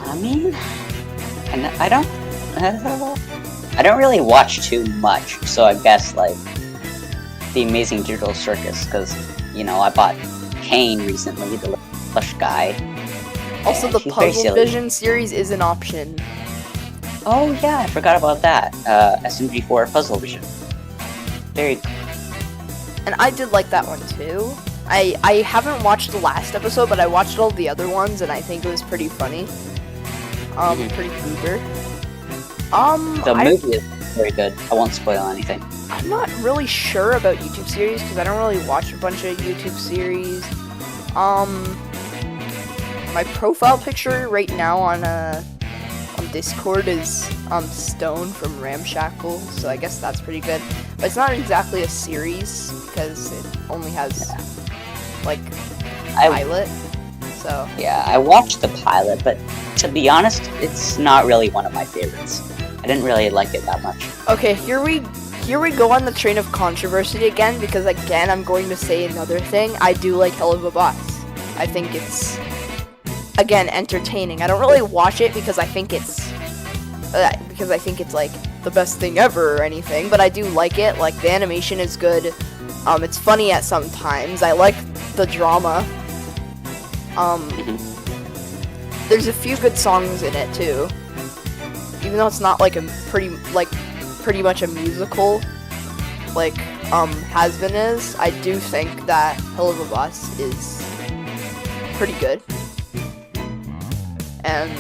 I mean, I don't really watch too much, so I guess like The Amazing Digital Circus, because you know I bought Kane recently, the plush guy. Also, And the she's very Puzzle silly. Vision series is an option. Oh yeah, I forgot about that. SMG4 Puzzle Vision. Very. And I did like that one too. I haven't watched the last episode, but I watched all the other ones, and I think it was pretty funny. Pretty goober. The movie is very good. I won't spoil anything. I'm not really sure about YouTube series because I don't really watch a bunch of YouTube series. My profile picture right now on Discord is Stone from Ramshackle, so I guess that's pretty good. But it's not exactly a series because it only has like pilot. So yeah, I watched the pilot, but to be honest, it's not really one of my favorites. I didn't really like it that much. okay, here we go on the train of controversy again, because again I'm going to say another thing. I do like Hell of a Boss. I think it's again entertaining. I don't really watch it because I think it's like the best thing ever or anything, but I do like it. Like, the animation is good. It's funny at some times. I like the drama. There's a few good songs in it too. Even though it's not like pretty much a musical, like Has-Been is, I do think that Hell of a Boss is pretty good. And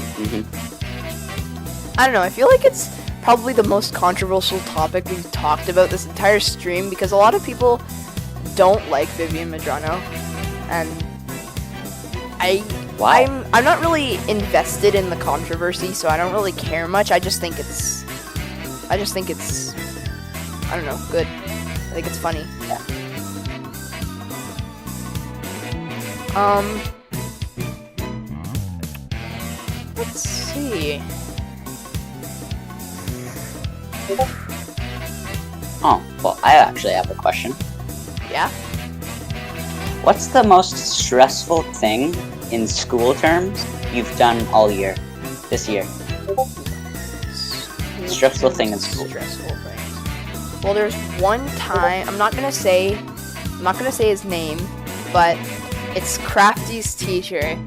I don't know, I feel like it's probably the most controversial topic we've talked about this entire stream, because a lot of people don't like Vivian Medrano, and I'm not really invested in the controversy, so I don't really care much. I just think it's I don't know, good. I think it's funny. Yeah. Let's see. Oh, well, I actually have a question. Yeah? What's the most stressful thing in school terms you've done all year? This year? Stressful thing in school. Stressful things. Well, there's one time, I'm not gonna say his name, but it's Crafty's teacher,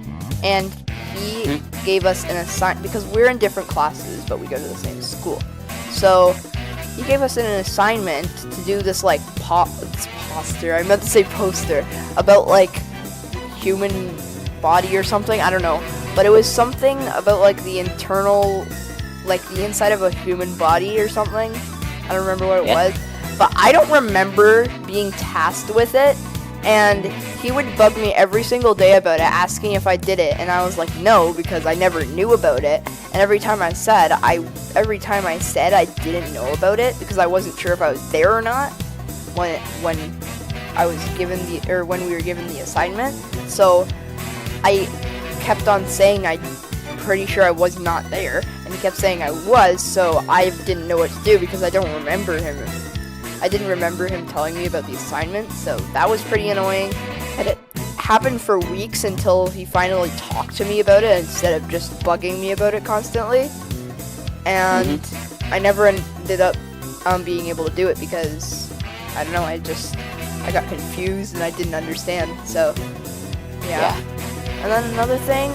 and he gave us an assignment, because we're in different classes, but we go to the same school. So he gave us an assignment to do this like poster. I meant to say poster about like human body or something. I don't know, but it was something about like the internal, like the inside of a human body or something. I don't remember what it was, but I don't remember being tasked with it. And he would bug me every single day about it, asking if I did it, and I was like, no, because I never knew about it. And every time I said I didn't know about it, because I wasn't sure if I was there or not when I was given when we were given the assignment. So I kept on saying I'm pretty sure I was not there, and he kept saying I was, so I didn't know what to do because I don't remember him. I didn't remember him telling me about the assignment, so that was pretty annoying. And it happened for weeks until he finally talked to me about it instead of just bugging me about it constantly. And I never ended up being able to do it because, I don't know, I got confused and I didn't understand, so yeah. And then another thing,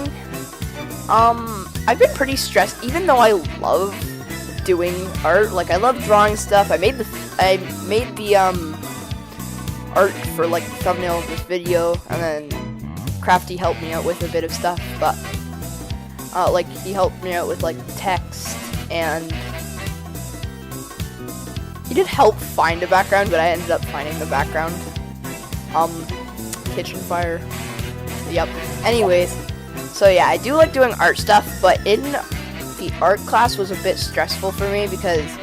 I've been pretty stressed, even though I love doing art. Like, I love drawing stuff. I made the art for like the thumbnail of this video, and then Crafty helped me out with a bit of stuff, but like he helped me out with like text, and he did help find a background, but I ended up finding the background. Kitchen fire. Yep. Anyways, so yeah, I do like doing art stuff, but in the art class was a bit stressful for me because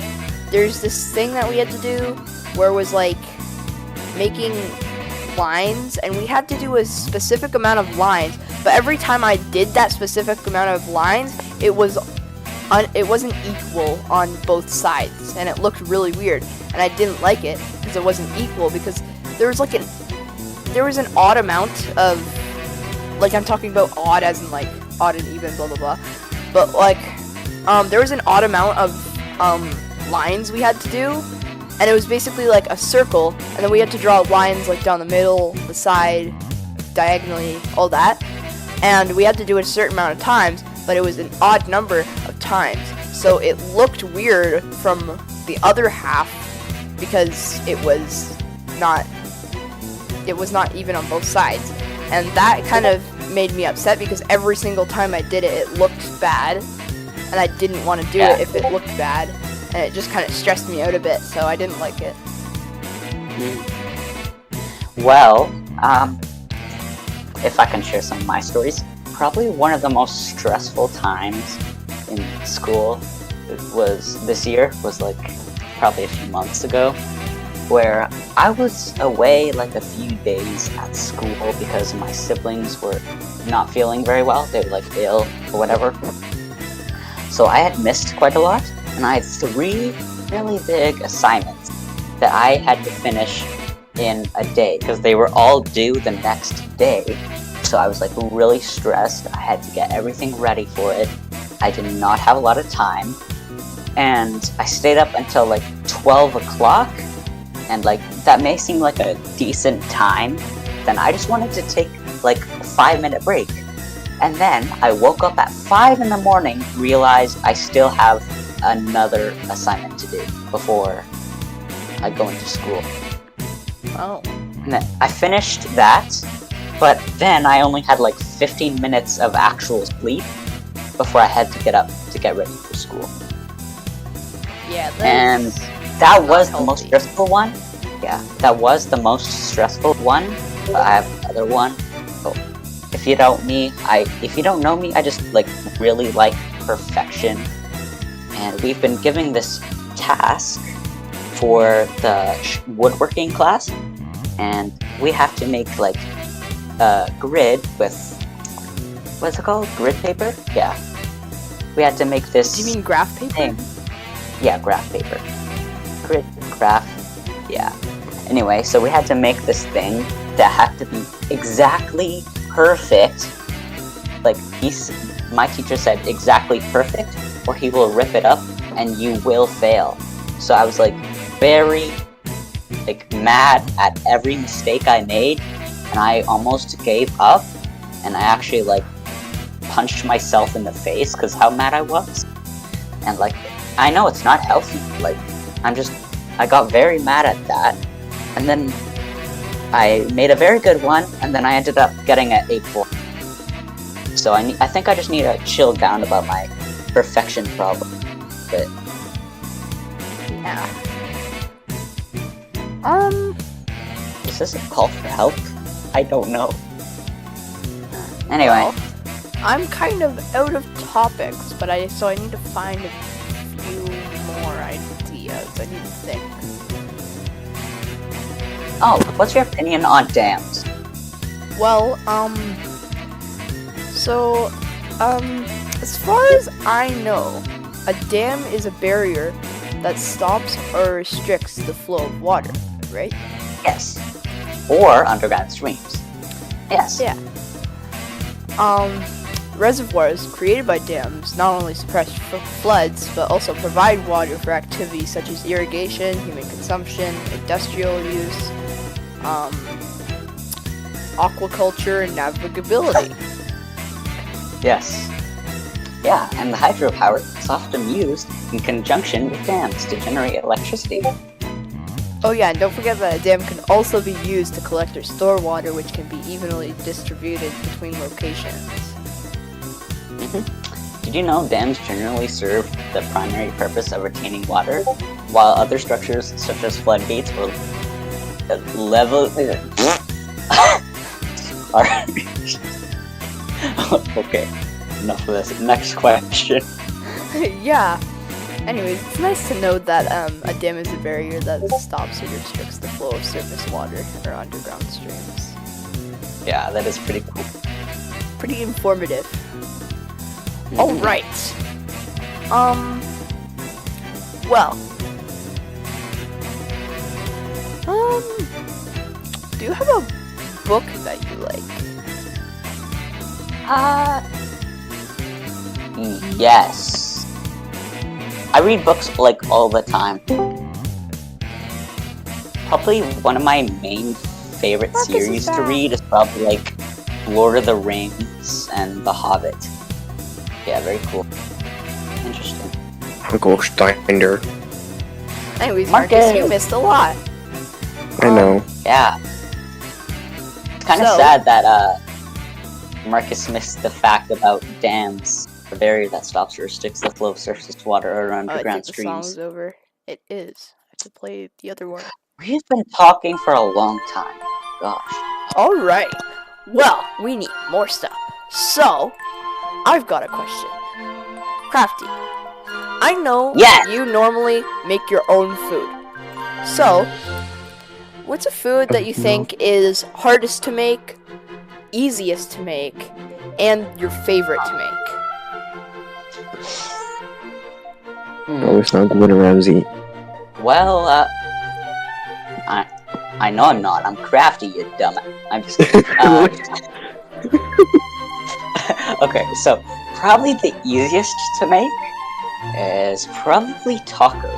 there's this thing that we had to do where it was like making lines, and we had to do a specific amount of lines, but every time I did that specific amount of lines, it wasn't equal on both sides, and it looked really weird, and I didn't like it because it wasn't equal, because there was an odd amount of, like, I'm talking about odd as in like odd and even, blah blah blah, but like there was an odd amount of lines we had to do, and it was basically like a circle, and then we had to draw lines like down the middle, the side, diagonally, all that. And we had to do it a certain amount of times, but it was an odd number of times. So it looked weird from the other half because it was not even on both sides. And that kind of made me upset because every single time I did it, it looked bad. And I didn't want to do it if it looked bad. And it just kind of stressed me out a bit, so I didn't like it. Well, if I can share some of my stories, probably one of the most stressful times in school was this year, was like probably a few months ago, where I was away like a few days at school because my siblings were not feeling very well. They were like ill or whatever. So I had missed quite a lot, and I had 3 really big assignments that I had to finish in a day because they were all due the next day. So I was like really stressed. I had to get everything ready for it. I did not have a lot of time, and I stayed up until like 12 o'clock, and like that may seem like a decent time. Then I just wanted to take like a 5-minute break, and then I woke up at 5 in the morning, realized I still have another assignment to do before I go into school. Oh. And then I finished that, but then I only had like 15 minutes of actual sleep before I had to get up to get ready for school. Yeah, and that was the most stressful one. Yeah, that was the most stressful one. But I have another one. Oh, if you don't know me, I just like really like perfection. And we've been giving this task for the woodworking class, and we have to make like a grid with, what's it called? Grid paper? Yeah. We had to make this. Do you mean graph paper? Thing. Yeah, graph paper. Grid, graph, yeah. Anyway, so we had to make this thing that had to be exactly perfect. Like, my teacher said exactly perfect, or he will rip it up and you will fail. So I was like very like mad at every mistake I made, and I almost gave up, and I actually like punched myself in the face because how mad I was. And like, I know it's not healthy, like I got very mad at that, and then I made a very good one, and then I ended up getting an 8.4. So I think I just need to chill down about my perfection problem. But yeah. Is this a call for help? I don't know. Anyway. Well, I'm kind of out of topics, but so I need to find a few more ideas. I need to think. Oh, what's your opinion on dams? Well, as far as I know, a dam is a barrier that stops or restricts the flow of water, right? Yes. Or underground streams. Yes. Yeah. Reservoirs created by dams not only suppress floods, but also provide water for activities such as irrigation, human consumption, industrial use, aquaculture, and navigability. Yes. Yeah, and the hydropower is often used in conjunction with dams to generate electricity. Oh yeah, and don't forget that a dam can also be used to collect or store water, which can be evenly distributed between locations. Did you know dams generally serve the primary purpose of retaining water, while other structures such as floodgates or level are okay, enough of this. Next question. Yeah. Anyways, it's nice to know that a dam is a barrier that stops or restricts the flow of surface water or underground streams. Yeah, that is pretty cool. Pretty informative. Alright. Well. Do you have a book that you like? Yes. I read books like all the time. Probably one of my main favorite series to read is probably like Lord of the Rings and The Hobbit. Yeah, very cool. Interesting. Uncle Steiner. Anyways, Marcus, you missed a lot. I know. Yeah. It's kind of sad that Marcus missed the fact about dams. A barrier that stops or restricts the flow of surface water or I underground think the song streams. is over. It is. I have to play the other one. We've been talking for a long time. Gosh. Alright. Well, we need more stuff. So, I've got a question. Crafty, I know you normally make your own food. So, what's a food that you think is hardest to make, easiest to make, and your favorite to make? Oh, it's not Gordon Ramsay. Well, I know I'm not. I'm crafty, you dumb. I'm just kidding. Okay, so probably the easiest to make is probably taco,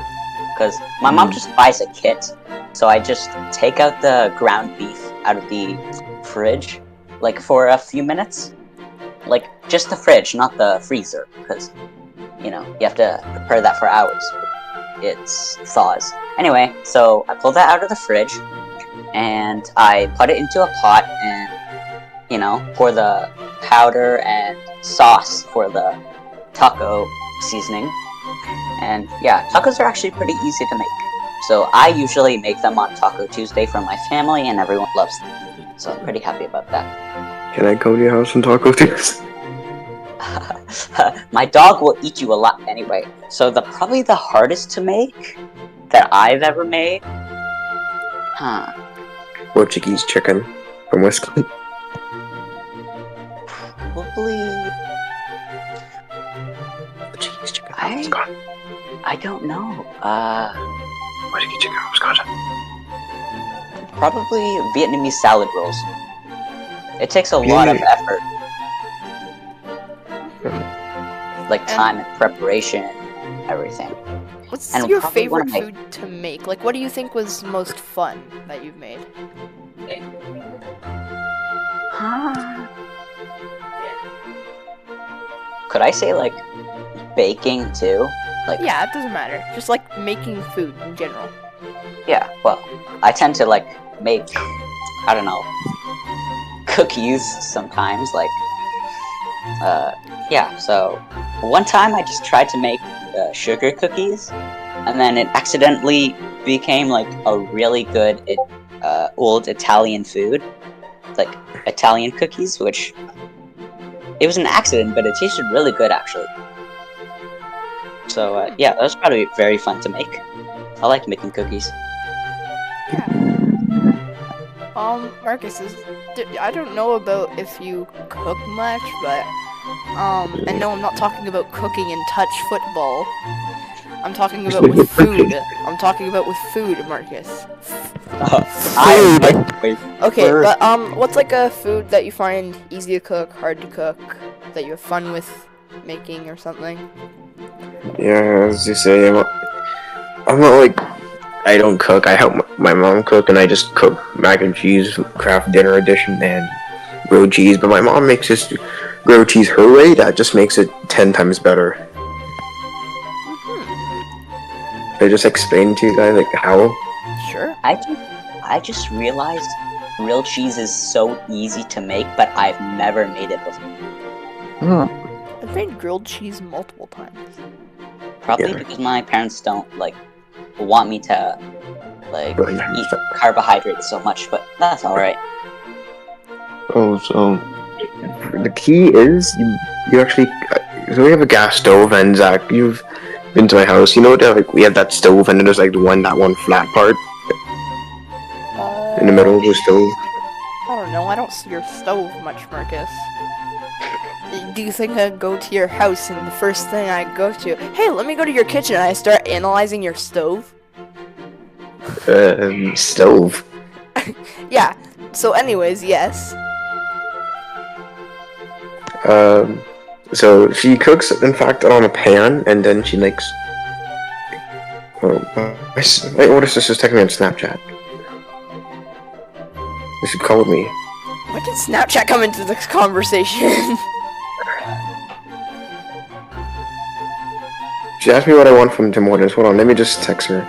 because my mom just buys a kit, so I just take out the ground beef out of the fridge, like for a few minutes, like just the fridge, not the freezer, because you know you have to prepare that for hours. It thaws. Anyway, so I pull that out of the fridge, and I put it into a pot, and you know, pour the powder and sauce for the taco seasoning. And yeah, tacos are actually pretty easy to make. So I usually make them on Taco Tuesday for my family, and everyone loves them. So I'm pretty happy about that. Can I go to your house and taco this? My dog will eat you a lot anyway. So probably the hardest to make that I've ever made. Portuguese chicken from Wisconsin. Probably. Portuguese chicken from Wisconsin. I don't know. Portuguese chicken from Wisconsin. Probably Vietnamese salad rolls. It takes a lot of effort. Like time and preparation, everything. What's And your probably favorite one of food to make? Like, what do you think was most fun that you've made? Could I say like baking too? Like Yeah, it doesn't matter. Just like making food in general. yeah, well, I tend to like make I don't know cookies sometimes. Like yeah. So one time I just tried to make sugar cookies, and then it accidentally became like a really good old Italian food, like Italian cookies, which it was an accident, but it tasted really good actually. So yeah, that was probably very fun to make. I like making cookies. Marcus, I don't know about if you cook much, but and no, I'm not talking about cooking in touch football. I'm talking about with food. I'm talking about with food, Marcus. Okay, but what's like a food that you find easy to cook, hard to cook, that you have fun with making or something? Yeah, as you say, I'm not like, I don't cook. I help my mom cook, and I just cook mac and cheese, craft dinner edition, and grilled cheese. But my mom makes this grilled cheese her way. That just makes it 10 times better. I just explain to you guys like how. Sure. I just realized grilled cheese is so easy to make, but I've never made it before. I've made grilled cheese multiple times. Probably because my parents don't like want me to like eat carbohydrates so much, but that's all right. Oh, so the key is you actually. So we have a gas stove, and Zach, you've been to my house. You know, like we have that stove, and then there's like that one flat part in the middle of the stove. I don't know. I don't see your stove much, Marcus. Do you think I'd go to your house and the first thing I go to, hey, let me go to your kitchen, and I start analyzing your stove? Stove. Yeah. So, anyways, yes. So she cooks, in fact, on a pan, and then she likes. My older sister's texting me on Snapchat. She called me. What? did Snapchat come into this conversation? She asked me what I want from Tim Hortons. Hold on, let me just text her.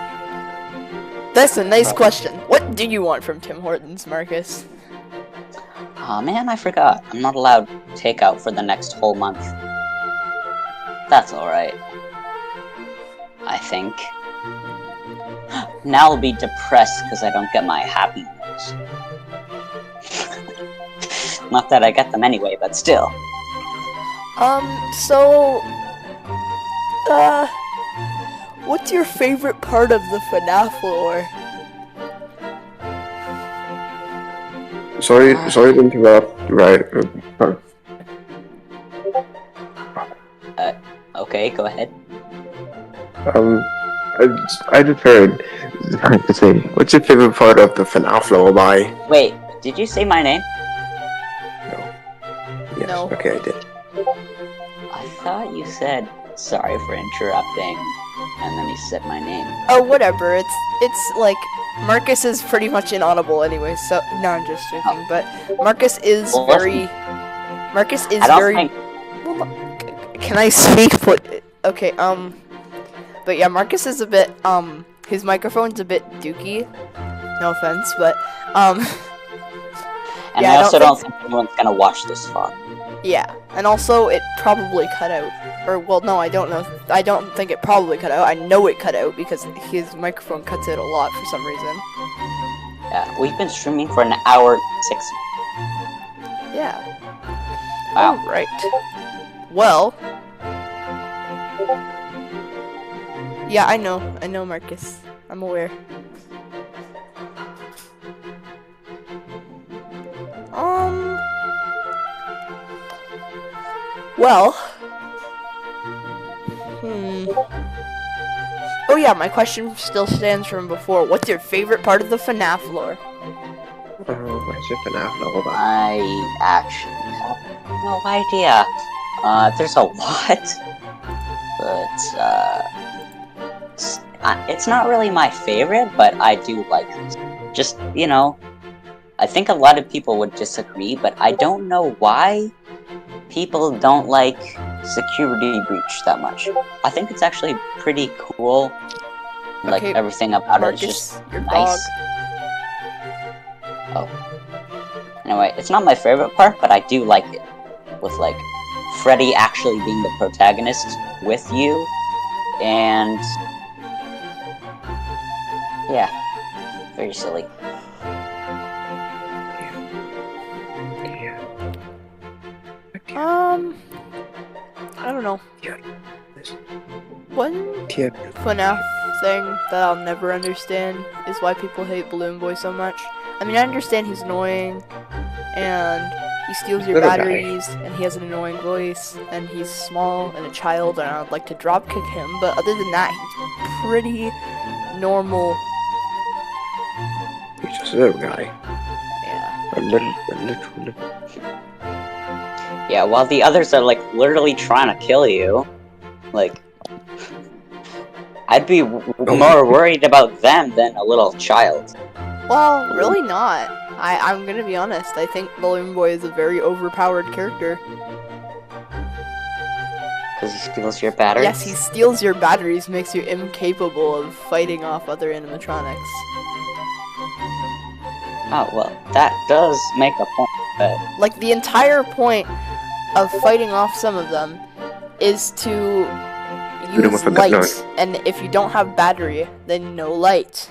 That's a nice question. What do you want from Tim Hortons, Marcus? Aw, man, I forgot. I'm not allowed takeout for the next whole month. That's alright. I think. Now I'll be depressed because I don't get my Happy Meals. Not that I get them anyway, but still. What's your favorite part of the FNAF lore? Sorry to interrupt. Right. Okay, go ahead. I just heard to say, what's your favorite part of the FNAF lullaby? Wait, did you say my name? Yes. No. Okay, I did. I thought you said, sorry for interrupting, and then you said my name. Oh, whatever. It's like Marcus is pretty much inaudible anyway. So no, I'm just joking. But Marcus is Well, very. Marcus is I don't very. think... Can I speak? Okay. But yeah, Marcus is a bit. His microphone's a bit dookie. No offense, but And yeah, I also don't think anyone's gonna watch this far. Yeah, and also it probably cut out. Or, well, no, I don't know. I don't think it probably cut out. I know it cut out because his microphone cuts out a lot for some reason. Yeah, we've been streaming for an hour 6. Yeah. Wow. Alright. Well. Yeah, I know, Marcus. I'm aware. Well. Oh yeah, my question still stands from before. What's your favorite part of the FNAF lore? What's your FNAF lullaby? I actually have no idea. There's a lot. But, it's not really my favorite, but I do like it. Just, you know, I think a lot of people would disagree, but I don't know why people don't like Security Breach that much. I think it's actually pretty cool. Like, Okay, everything about Marcus, it is just your nice. dog. Oh. Anyway, it's not my favorite part, but I do like it. With, like, Freddy actually being the protagonist with you, and... yeah. Very silly. I don't know. Yeah. One FNAF thing that I'll never understand is why people hate Balloon Boy so much. I mean, I understand he's annoying, and he steals your Little guy. batteries, and he has an annoying voice, and he's small and a child, and I'd like to drop kick him, but other than that, he's pretty normal. He's just a little guy. Yeah. A little. Yeah, while the others are, like, literally trying to kill you. Like... I'd be more worried about them than a little child. Well, really not. I'm gonna be honest. I think Balloon Boy is a very overpowered character. Because he steals your batteries? Yes, he steals your batteries, makes you incapable of fighting off other animatronics. Oh, well, that does make a point, but... Like, the entire point of fighting off some of them is to use light, and if you don't have battery, then no light.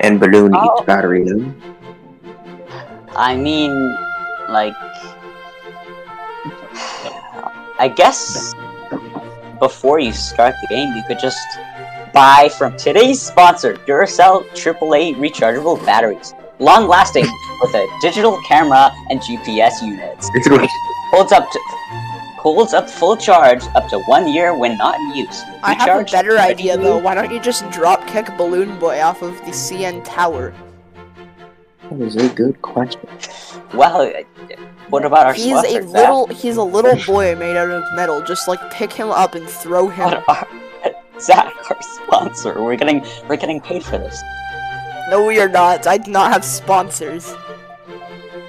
And Balloon eats battery, no? I mean, like... I guess before you start the game, you could just buy from today's sponsor, Duracell AAA rechargeable batteries. Long-lasting, with a digital camera and GPS units. Holds up full charge up to 1 year when not in use. I have a better idea though. Why don't you just drop kick Balloon Boy off of the CN tower? That was a good question. Well, what about our sponsor, He's a little boy made out of metal. Just like pick him up and throw him. Zach, our sponsor. We're getting paid for this. No, we are not. I do not have sponsors.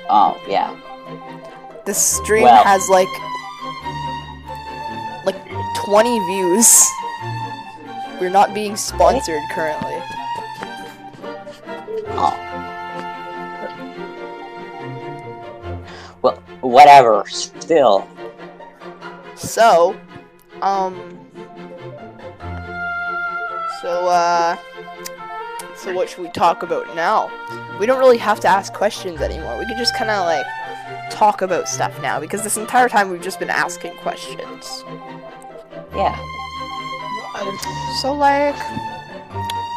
Oh, yeah. The stream Well. has like 20 views. We're not being sponsored currently. Oh. Well, whatever. Still. So, so what should we talk about now? We don't really have to ask questions anymore. We could just kind of like talk about stuff now because this entire time we've just been asking questions. Yeah. So like,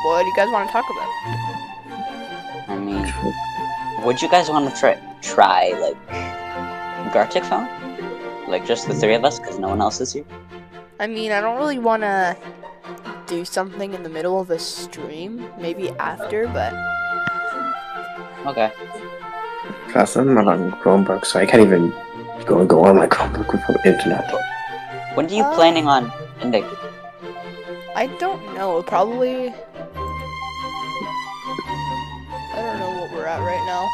what do you guys want to talk about? I mean, would you guys want to try like Gartic phone? Like just the three of us, because no one else is here. I mean, I don't really want to do something in the middle of a stream. Maybe after, but Okay. Plus, I'm not on Chromebook, so I can't even go on my Chromebook without internet. When are you planning on ending? I don't know. Probably. I don't know what we're at right now.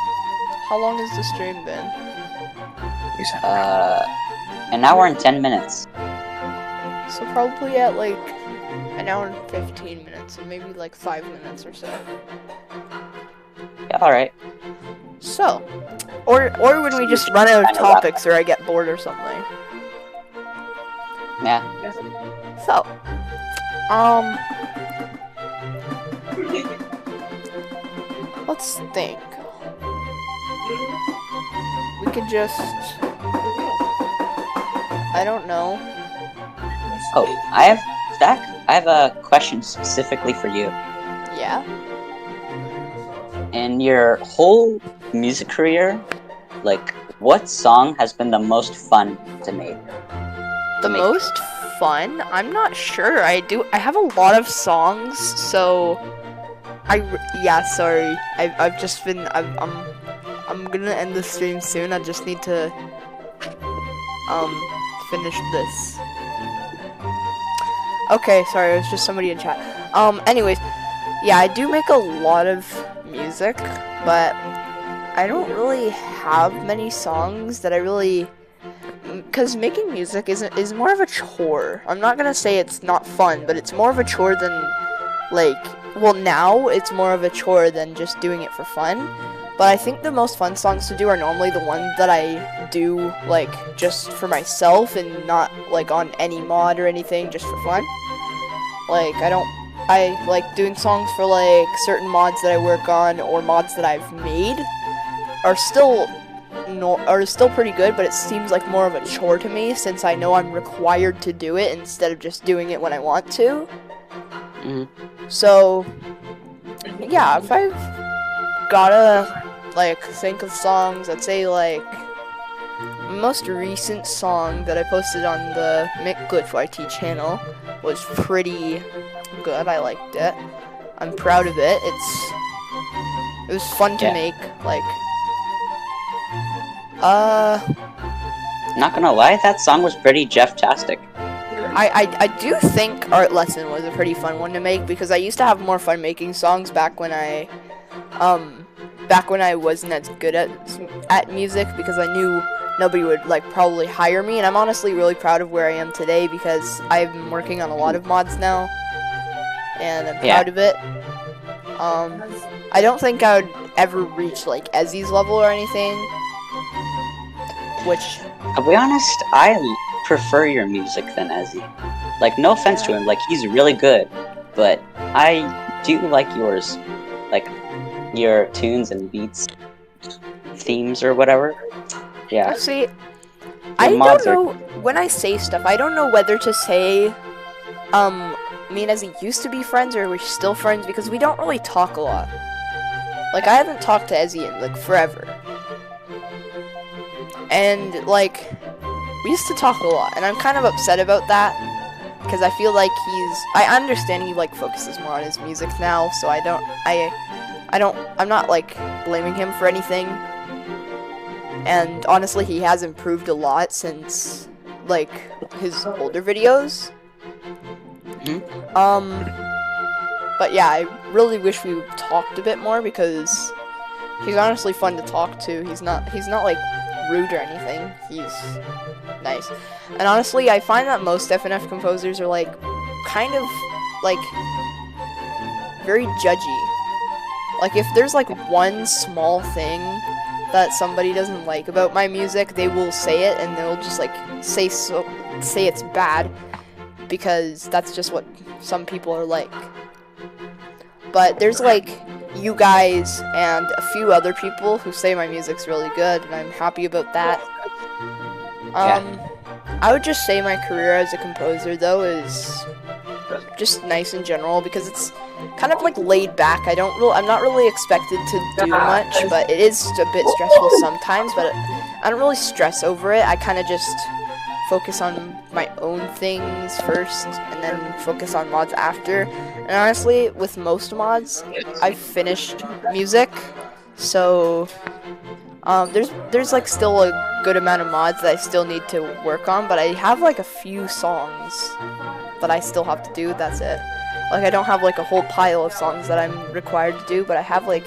How long has the stream been? An hour and 10 minutes. So probably at like an hour and 15 minutes, so maybe like 5 minutes or so. Yeah, alright. So, or when we just run out of topics or I get bored or something. Yeah. So, let's think. We could just, I don't know. Oh, I have a question specifically for you. Yeah? In your whole music career, like, what song has been the most fun to make? The most fun? I'm not sure. I have a lot of songs, so yeah, sorry. I've just been I'm gonna end the stream soon. I just need to finish this. Okay, sorry, it was just somebody in chat. Anyways, yeah, I do make a lot of music, but I don't really have many songs that I really, because making music is more of a chore. I'm not gonna say it's not fun, but it's more of a chore than, like, well, now it's more of a chore than just doing it for fun. But I think the most fun songs to do are normally the ones that I do, like, just for myself and not, like, on any mod or anything, just for fun. Like, I like doing songs for, like, certain mods that I work on or mods that I've made are still pretty good, but it seems like more of a chore to me since I know I'm required to do it instead of just doing it when I want to. So, yeah, if I've gotta, like, think of songs, I'd say, like, most recent song that I posted on the McGlitchYT channel was pretty good. I liked it. I'm proud of it. It was fun to make, like, not gonna lie, that song was pretty Jeff-tastic. I do think Art Lesson was a pretty fun one to make because I used to have more fun making songs back when I wasn't as good at music because I knew nobody would, like, probably hire me, and I'm honestly really proud of where I am today because I've been working on a lot of mods now, and I'm proud of it. I don't think I would ever reach, like, Ezzy's level or anything, which... I'll be honest, I prefer your music than Ezzy. Like, no offense to him, like, he's really good, but I do like yours. Like, your tunes and beats, themes or whatever. Yeah. See, I don't know, when I say stuff, I don't know whether to say, me and Ezzy used to be friends or we're still friends because we don't really talk a lot. Like, I haven't talked to Ezzy in, like, forever. And, like, we used to talk a lot, and I'm kind of upset about that because I feel like I understand he, like, focuses more on his music now, so I'm not, like, blaming him for anything. And honestly, he has improved a lot since, like, his older videos. But yeah, I really wish we talked a bit more because He's honestly fun to talk to. He's not like rude or anything. He's nice. And honestly, I find that most FNF composers are like kind of like very judgy. Like if there's like one small thing that somebody doesn't like about my music, they will say it, and they'll just like say it's bad because that's just what some people are like. But there's like you guys and a few other people who say my music's really good, and I'm happy about that. I would just say my career as a composer though is just nice in general because it's kind of like laid back. I'm not really expected to do much, but it is a bit stressful sometimes, but I don't really stress over it. I kind of just focus on my own things first and then focus on mods after. And honestly, with most mods, I've finished music, so there's like still a good amount of mods that I still need to work on, but I have like a few songs that I still have to do. That's it. Like I don't have like a whole pile of songs that I'm required to do, but I have like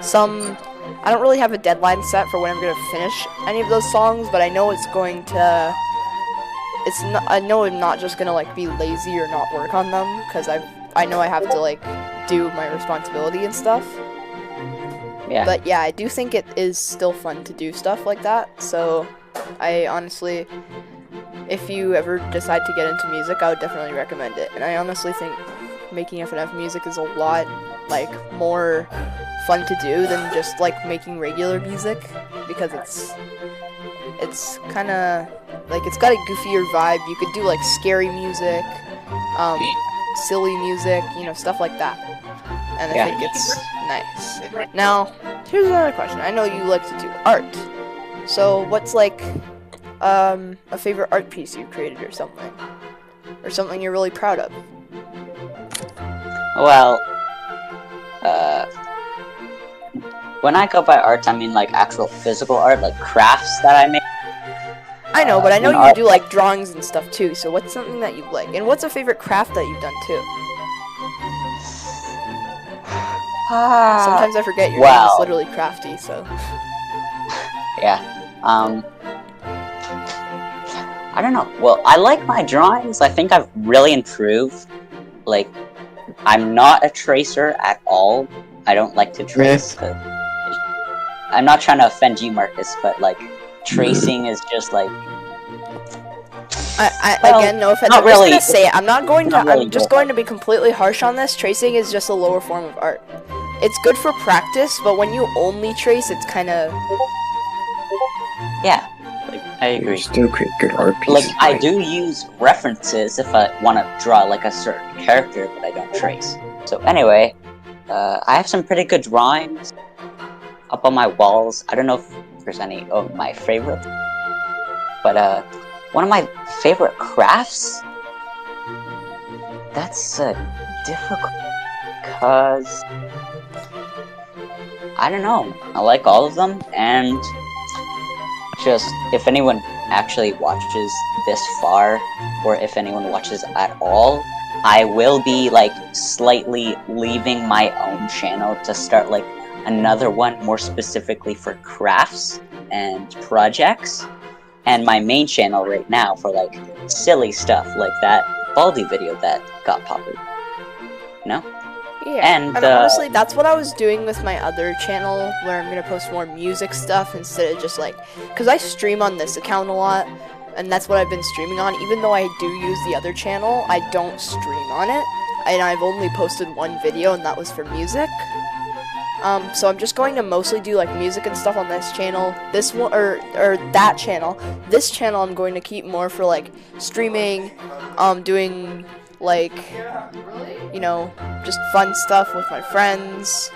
some. I don't really have a deadline set for when I'm gonna finish any of those songs, but I know it's going to. I know I'm not just gonna like be lazy or not work on them because I know I have to like do my responsibility and stuff. Yeah. But yeah, I do think it is still fun to do stuff like that. So I honestly, if you ever decide to get into music, I would definitely recommend it. And I honestly think making FNF music is a lot like more fun to do than just like making regular music because it's kind of like it's got a goofier vibe. You could do like scary music, silly music, stuff like that. And I think it's nice. Now, here's another question. I know you like to do art. So what's like a favorite art piece you created or something? Or something you're really proud of? Well, when I go by art, I mean like actual physical art, like crafts that I make. I know, but I know you do like drawings and stuff too, so what's something that you like? And what's a favorite craft that you've done too? Sometimes I forget your name is literally crafty, so. Yeah. I don't know. Well, I like my drawings. I think I've really improved. Like, I'm not a tracer at all. I don't like to trace. I'm not trying to offend you, Marcus, but like, tracing is just like. Again, no offense. I'm just gonna say it. I'm just going to be completely harsh on this. Tracing is just a lower form of art. It's good for practice, but when you only trace, it's kind of. Yeah, like I agree. You still create good art pieces. Like I do use references if I want to draw like a certain character, but I don't trace. So anyway, I have some pretty good drawings up on my walls. I don't know if there's any of my favorites, but one of my favorite crafts. That's difficult because I don't know. I like all of them, and just if anyone actually watches this far, or if anyone watches at all, I will be like slightly leaving my own channel to start like another one more specifically for crafts and projects, and my main channel right now for like silly stuff like that Baldi video that got popular. Yeah, and honestly, that's what I was doing with my other channel, where I'm gonna post more music stuff instead of just like, because I stream on this account a lot, and that's what I've been streaming on. Even though I do use the other channel, I don't stream on it, and I've only posted one video, and that was for music. So I'm just going to mostly do like music and stuff on this channel. This one or that channel. This channel I'm going to keep more for like streaming, doing like, just fun stuff with my friends.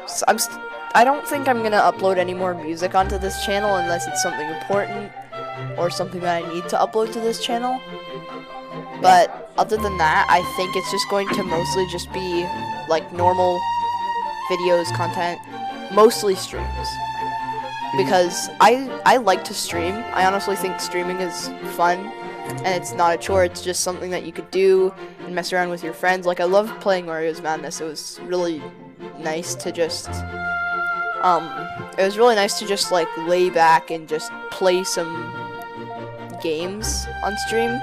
So I don't think I'm gonna upload any more music onto this channel unless it's something important or something that I need to upload to this channel. But other than that, I think it's just going to mostly just be like normal videos, content, mostly streams. Because I like to stream. I honestly think streaming is fun. And it's not a chore, it's just something that you could do and mess around with your friends. Like, I love playing Mario's Madness. It was really nice to just it was really nice to just like lay back and just play some games on stream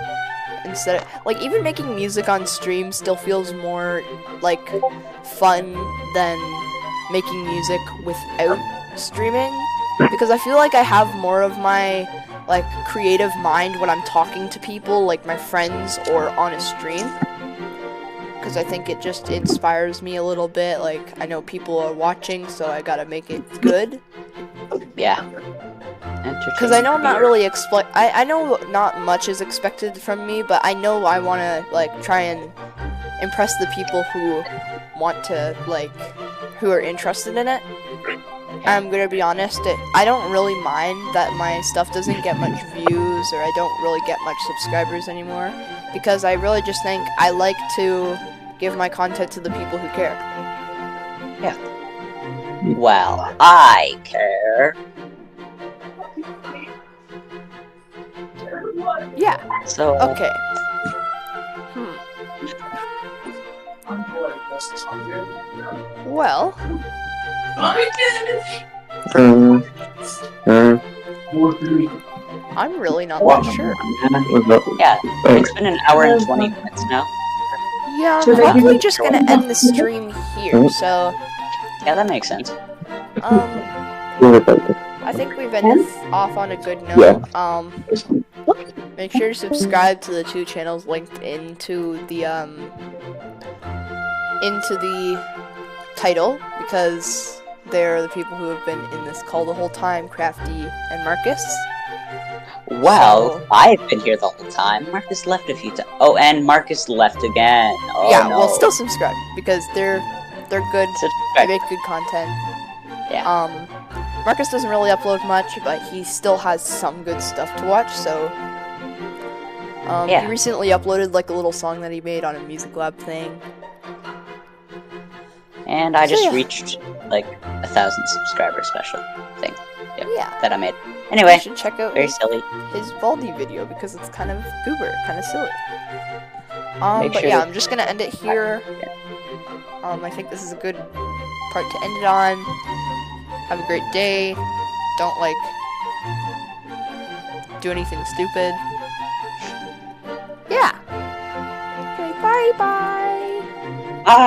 instead of, like, even making music on stream still feels more like fun than making music without streaming, because I feel like I have more of my like creative mind when I'm talking to people, like my friends, or on a stream, because I think it just inspires me a little bit. Like, I know people are watching, so I gotta make it good. Yeah. Because I know I'm not really I know not much is expected from me, but I know I want to like try and impress the people who want to, like, who are interested in it. I'm gonna be honest, I don't really mind that my stuff doesn't get much views, or I don't really get much subscribers anymore, because I really just think I like to give my content to the people who care. Yeah. Well, I care. Yeah. So. Okay. Well. I'm really not that sure. Yeah, it's been an hour and 20 minutes now. Yeah, I'm probably just gonna end the stream here, so... Yeah, that makes sense. I think we've ended off on a good note. Make sure to subscribe to the 2 channels linked into the title, because they're the people who have been in this call the whole time, Crafty and Marcus. Well, So, I've been here the whole time. Marcus left a few times. Oh, and Marcus left again. Oh, yeah, no. well, still subscribe, because they're good. They Subscribe. make good content. Yeah. Marcus doesn't really upload much, but he still has some good stuff to watch, so... Yeah. He recently uploaded, like, a little song that he made on a Music Lab thing. And I So, just yeah. reached, like, 1,000 subscriber special thing. Yep, Yeah. that I made. You Anyway, should check out very silly. his Baldi video, because it's kind of goober, kind of silly. Make But sure yeah, to- I'm just gonna end it here. I think this is a good part to end it on. Have a great day. Don't, like, do anything stupid. Yeah. Okay, bye-bye. Bye!